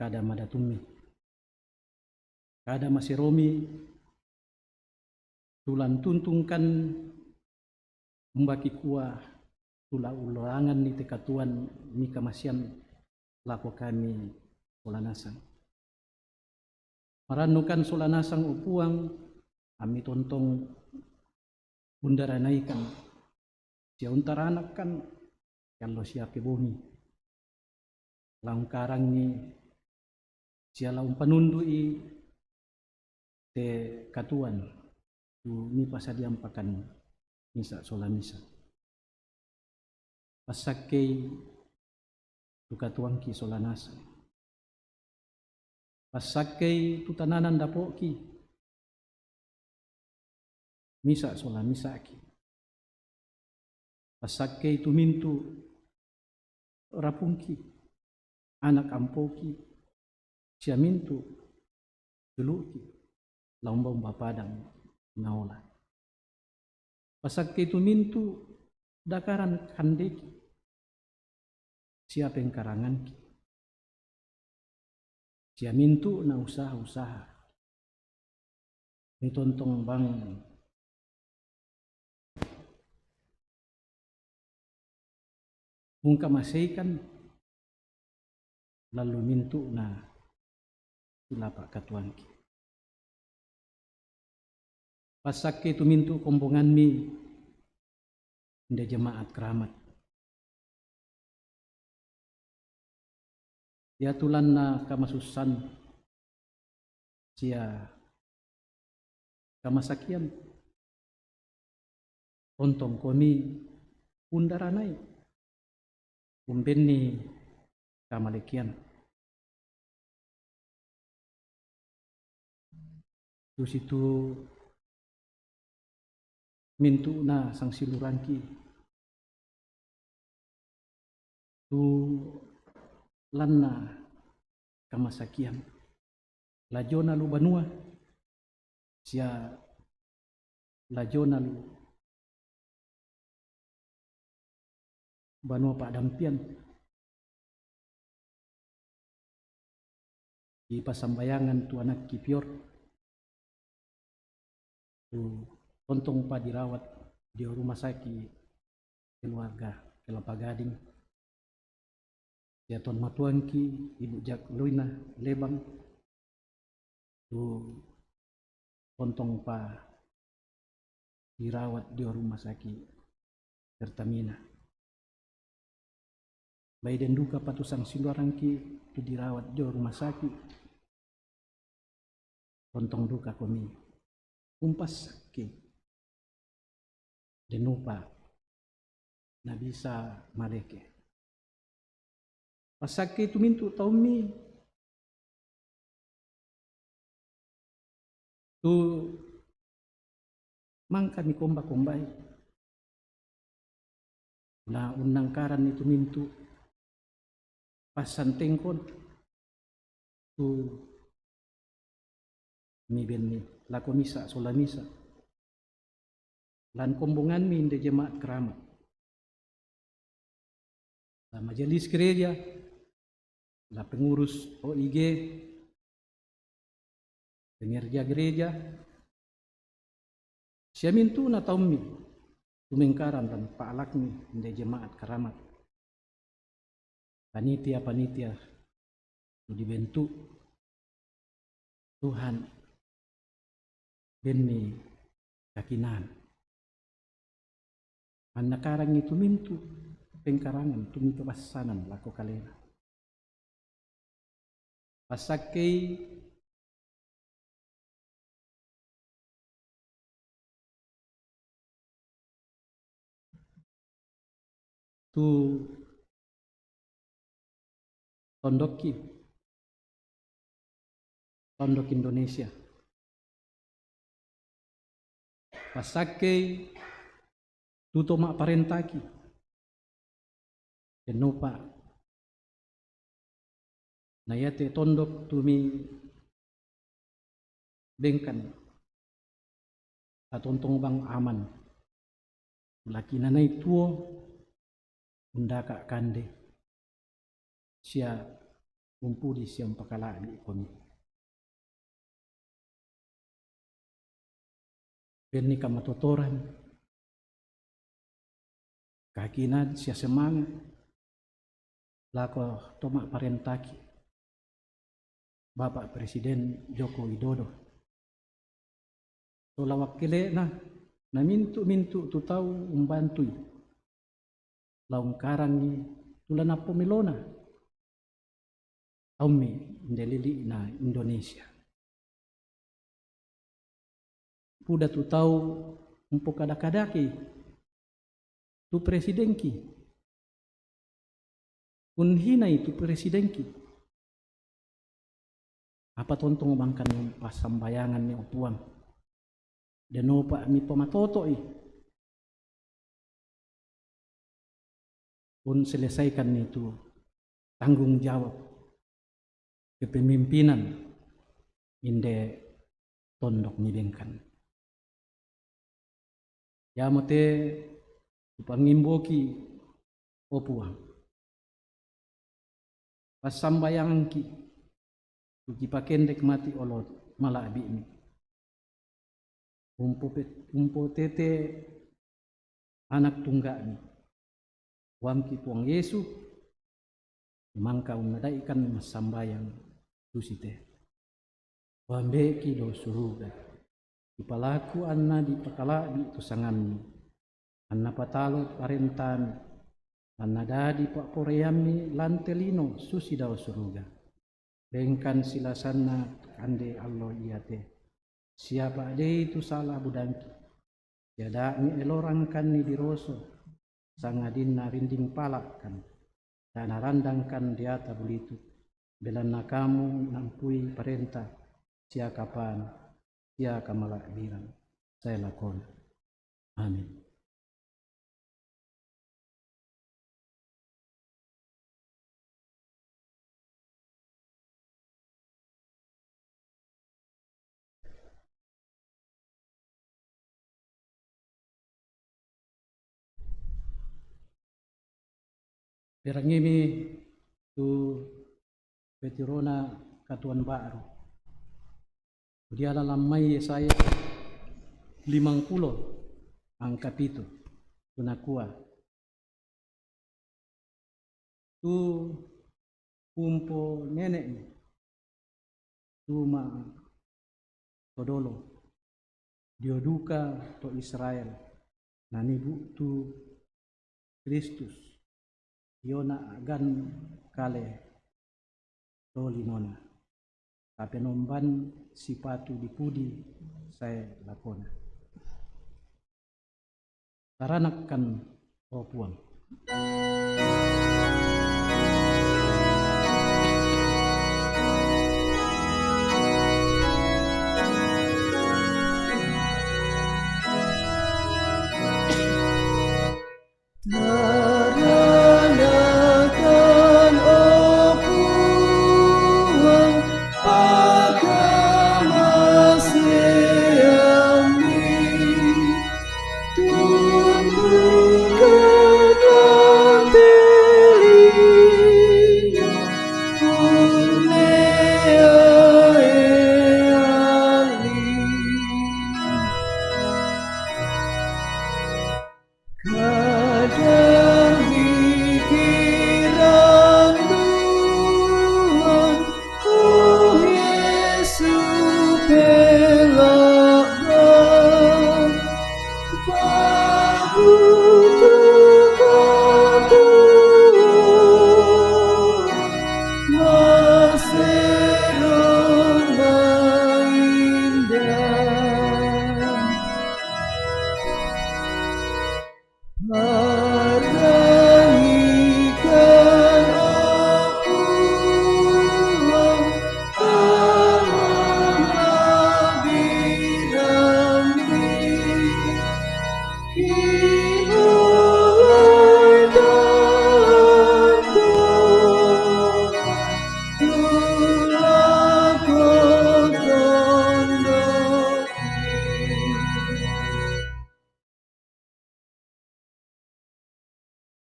kada madatumi kada masih romi tulan tuntungkan membaki kuah tula ulangan ni tekatuan mika masian lako kami solanasang maranukan solanasang upuang kami tontong undaranaikan sia untara anak kan kalau siapa bumi laung karang ni sia laung panundui te katuan tu ni pasadiam pakan misa sola misa pasakei tu katuang ki sola nasa pasakei tu tananan dapoki misa sola misa ki pasakei tu mintu rapungki anak ampoki sia mintu duluki laumbang bapadang naola pasakei tu mintu dakaran kandeki siapa yang karanganki sia mintu na usaha-usaha mitontong bang mungka maseikan lalu mintu na ilapa katuanki pasake tu mintu kombongan mi nda jemaat keramat ya tulan na kamasusan sia kamasakian ontong komi undaranai umbenni kamalekian tu situ mintu na sang silurangki tu lanna kamasakian lajona lu banua sia lajona lu banua pak dampian di pasambayangan tu anak kipior tu ontong pa dirawat di rumah sakit keluarga Kelapa Gading ya tuan matuangki ibu Jak Luina Lebang tu ontong pa dirawat di rumah sakit Pertamina bayi dan duka patusang siluarangki tu dirawat di rumah sakit ontong duka kami umpas ki denupa na bisa maleke pasake tu mintu taumi tu mangka mi kombai na unangkaran itu mintu pasan tengkon tu mi benni lako misa sola misa lan kombongan mi de jemaat keramat la majelis gereja la pengurus OIG pengerja gereja sia mintu na taumi tumengkaran dan paalakmi de jemaat keramat panitia tu dibentuk Tuhan benni kakinan anakarang itu mintu pengkarangan tumi kepasanan lako kalena pasakei tu tondok Indonesia. Pasake tu tomak parentaki. Kenopa na yate tondok tumi bengkan atontong bang aman laki nanay tuo undaka kande siya umpudi siyang pakalali koni benni kamatotoran kakinad siya semangat lako tomak parentaki Bapak Presiden Joko Widodo. So lawak kile na mintu tu tahu umbantui. Laung karang ni tulan na pomilona. Aumi indelili na Indonesia. Puda tu tahu umpo kadaki tu presidenki. Unhina itu presidenki. Apa tontong bangkan yung pasambayangan ni upuang. Deno pa mi pamatoto Pun selesaikan itu tanggung jawab kepemimpinan inde tondok ni bengkan. Ya mote pangimboki upuang. Pasambayangan ki Uki pakendek mati olot malabi ini. Umpo tete anak tungga ni. Wamki puang Yesu. Mangka umadaikan masambayang susite. Wambe kido suruga. Ipalaku anna di pakalabi tusangan. Anna patalo parentan. Anna dadi pak poreyami lantelino susi daw suruga. Bengkan silasanna ande Allah iate. Siapa ade itu salah budangki. Tiada ni elorangkan ni diroso. Sangadin na rinding palakkan. Dan narandangkan diata bulitu. Belana kamu nampui perintah. Sia kapan. Sia kamalakbiran. Saya lakon. Amin. Perangimi tu Petirona Katuan Baru. Dia dalam mai saya 50 angka itu tunakua. Tu umpo nenek ni. Tu ma todolo. Dioduka to Israel. Nanibu tu Kristus. Yona agan kale toli nona. Tapi nomban sipatu dipudi saya lakona. Taranakkan opuang. Tundukkan hati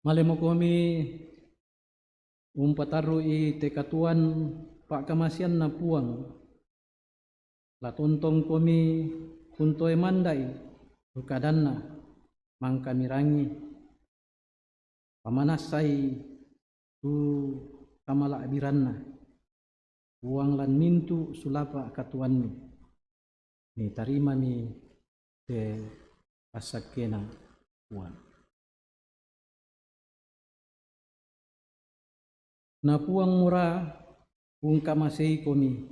Malemo kami umpataru i tekatuan Pak Kamasian na puang. Latontong kami kuntoy mandai rukadanna mangkamirangi pamanasai tu kamala abiranna uang lan mintu sulapa katuanmi ni tarima mi te pasakena uang. Na puang mura ung kamasei komi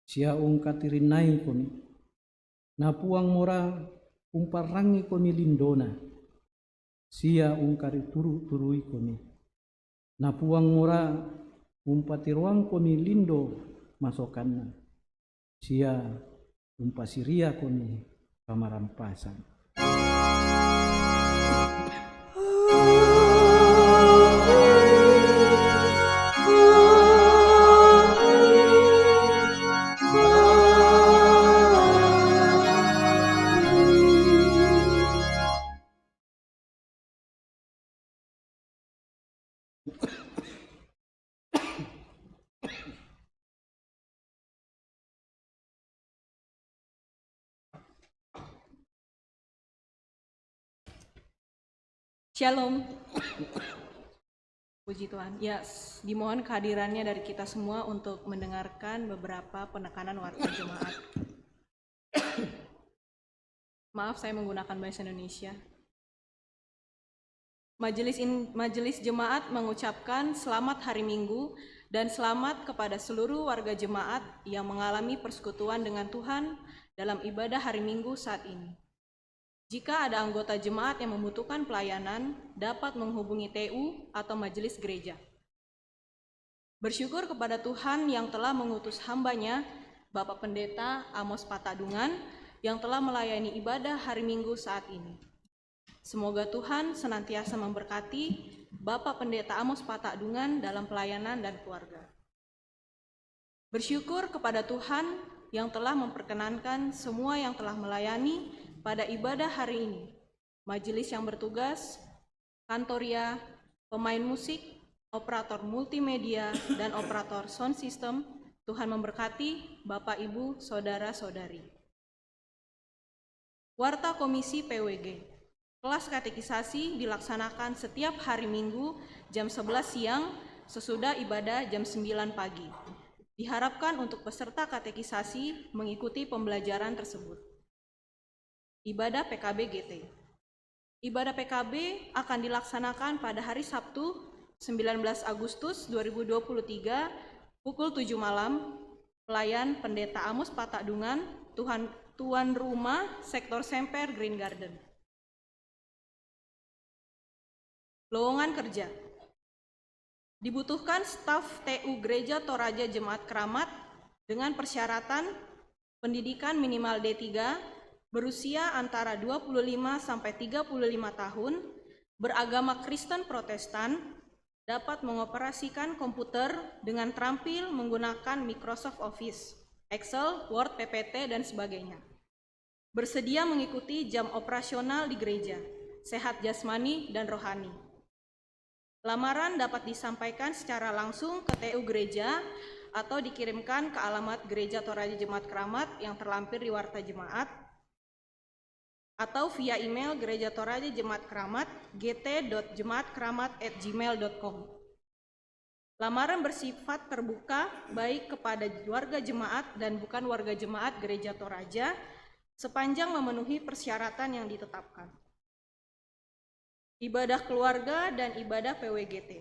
sia ung katirinai komi na puang mura ung parangi komi lindona sia ung karituru-turui komi na puang mura ung patiruang komi lindo masokanna sia ung pasiria komi pamarampasan. Shalom. Puji Tuhan. Ya, dimohon kehadirannya dari kita semua untuk mendengarkan beberapa penekanan warta jemaat. Maaf, saya menggunakan bahasa Indonesia. Majelis Jemaat mengucapkan selamat hari Minggu dan selamat kepada seluruh warga jemaat yang mengalami persekutuan dengan Tuhan dalam ibadah hari Minggu saat ini. Jika ada anggota jemaat yang membutuhkan pelayanan, dapat menghubungi TU atau majelis gereja. Bersyukur kepada Tuhan yang telah mengutus hambanya, Bapak Pendeta Amos Patadungan, yang telah melayani ibadah hari Minggu saat ini. Semoga Tuhan senantiasa memberkati Bapak Pendeta Amos Patadungan dalam pelayanan dan keluarga. Bersyukur kepada Tuhan yang telah memperkenankan semua yang telah melayani pada ibadah hari ini, majelis yang bertugas, kantoria, pemain musik, operator multimedia, dan operator sound system. Tuhan memberkati Bapak, Ibu, Saudara-saudari. Warta Komisi PWG. Kelas katekisasi dilaksanakan setiap hari Minggu jam 11 siang sesudah ibadah jam 9 pagi. Diharapkan untuk peserta katekisasi mengikuti pembelajaran tersebut. Ibadah PKB GT. Ibadah PKB akan dilaksanakan pada hari Sabtu 19 Agustus 2023 pukul 7 malam. Pelayan Pendeta Amos Patadungan, Tuan Rumah Sektor Semper Green Garden. Lowongan kerja. Dibutuhkan staf TU Gereja Toraja Jemaat Keramat dengan persyaratan pendidikan minimal D3, berusia antara 25 sampai 35 tahun, beragama Kristen Protestan, dapat mengoperasikan komputer dengan terampil menggunakan Microsoft Office, Excel, Word, PPT, dan sebagainya. Bersedia mengikuti jam operasional di gereja, sehat jasmani dan rohani. Lamaran dapat disampaikan secara langsung ke TU gereja atau dikirimkan ke alamat Gereja Toraja Jemaat Keramat yang terlampir di Warta Jemaat, atau via email Gereja Toraja Jemaat Keramat gt.jemaatkeramat@gmail.com. Lamaran bersifat terbuka baik kepada warga jemaat dan bukan warga jemaat Gereja Toraja sepanjang memenuhi persyaratan yang ditetapkan. Ibadah keluarga dan ibadah PWGT.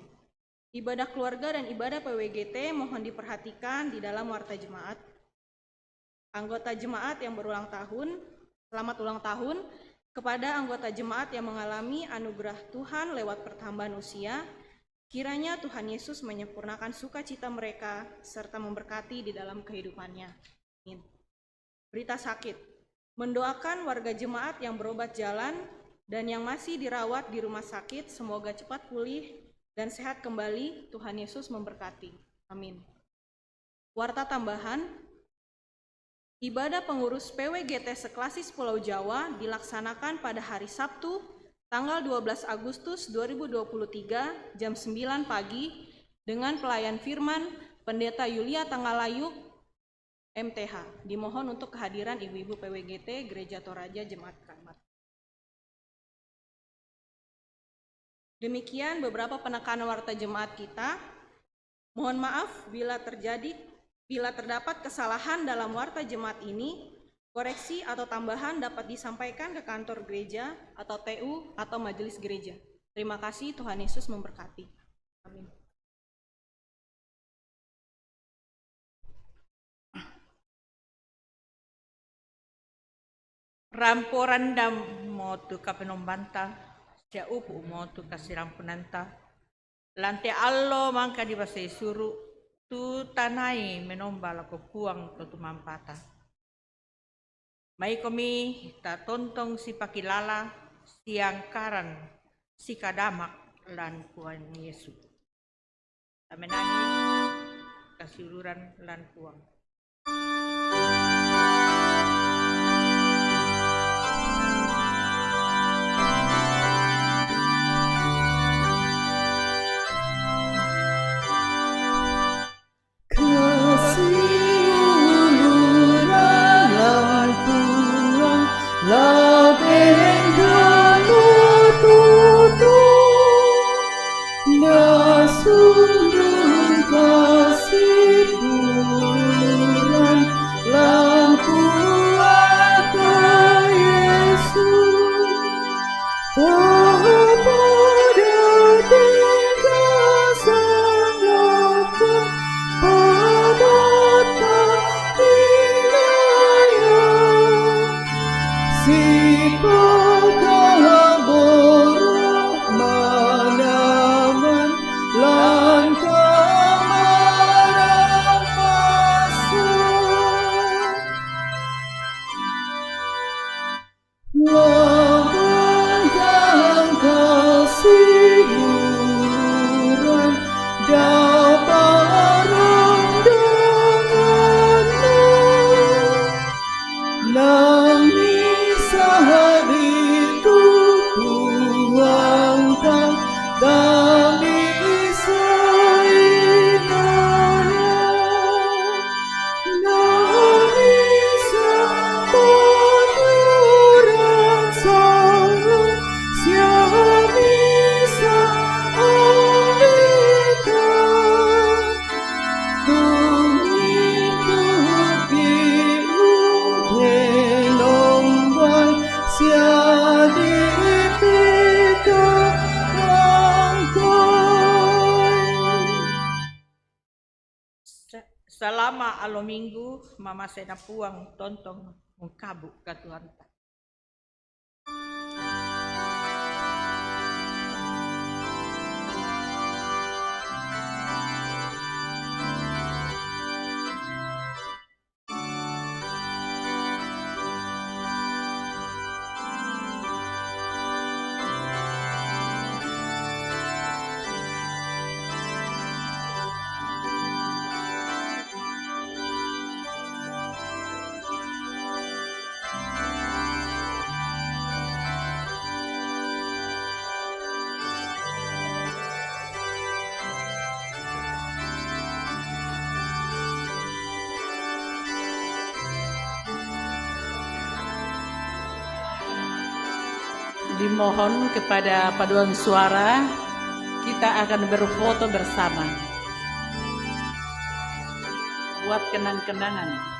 Ibadah keluarga dan ibadah PWGT mohon diperhatikan di dalam warta jemaat. Anggota jemaat yang berulang tahun, selamat ulang tahun kepada anggota jemaat yang mengalami anugerah Tuhan lewat pertambahan usia. Kiranya Tuhan Yesus menyempurnakan sukacita mereka serta memberkati di dalam kehidupannya. Amin. Berita sakit. Mendoakan warga jemaat yang berobat jalan dan yang masih dirawat di rumah sakit semoga cepat pulih dan sehat kembali. Tuhan Yesus memberkati. Amin. Warta tambahan. Ibadah pengurus PWGT Seklasis Pulau Jawa dilaksanakan pada hari Sabtu tanggal 12 Agustus 2023 jam 9 pagi dengan pelayan firman Pendeta Yulia Tanggalayuk MTH. Dimohon untuk kehadiran ibu-ibu PWGT Gereja Toraja Jemaat Kramat. Demikian beberapa penekanan warta jemaat kita. Mohon maaf bila terdapat kesalahan dalam warta jemaat ini. Koreksi atau tambahan dapat disampaikan ke kantor gereja atau TU atau majelis gereja. Terima kasih, Tuhan Yesus memberkati. Amin. Ramporanda motu kapenombanta, sia upu motu kasirampunanta. Lante allo mangka di basai suru, tu tanai menomba lako puang tu mampata. Mai komi ta tontong si pakilala, siang karan, si kadamak lan puan Yesus. Amenangi kasiluran lan puang. Selama alo minggu, mama sena puang tontong mengkabuk ke Tuhan. Dimohon kepada paduan suara, kita akan berfoto bersama. Buat kenang-kenangan.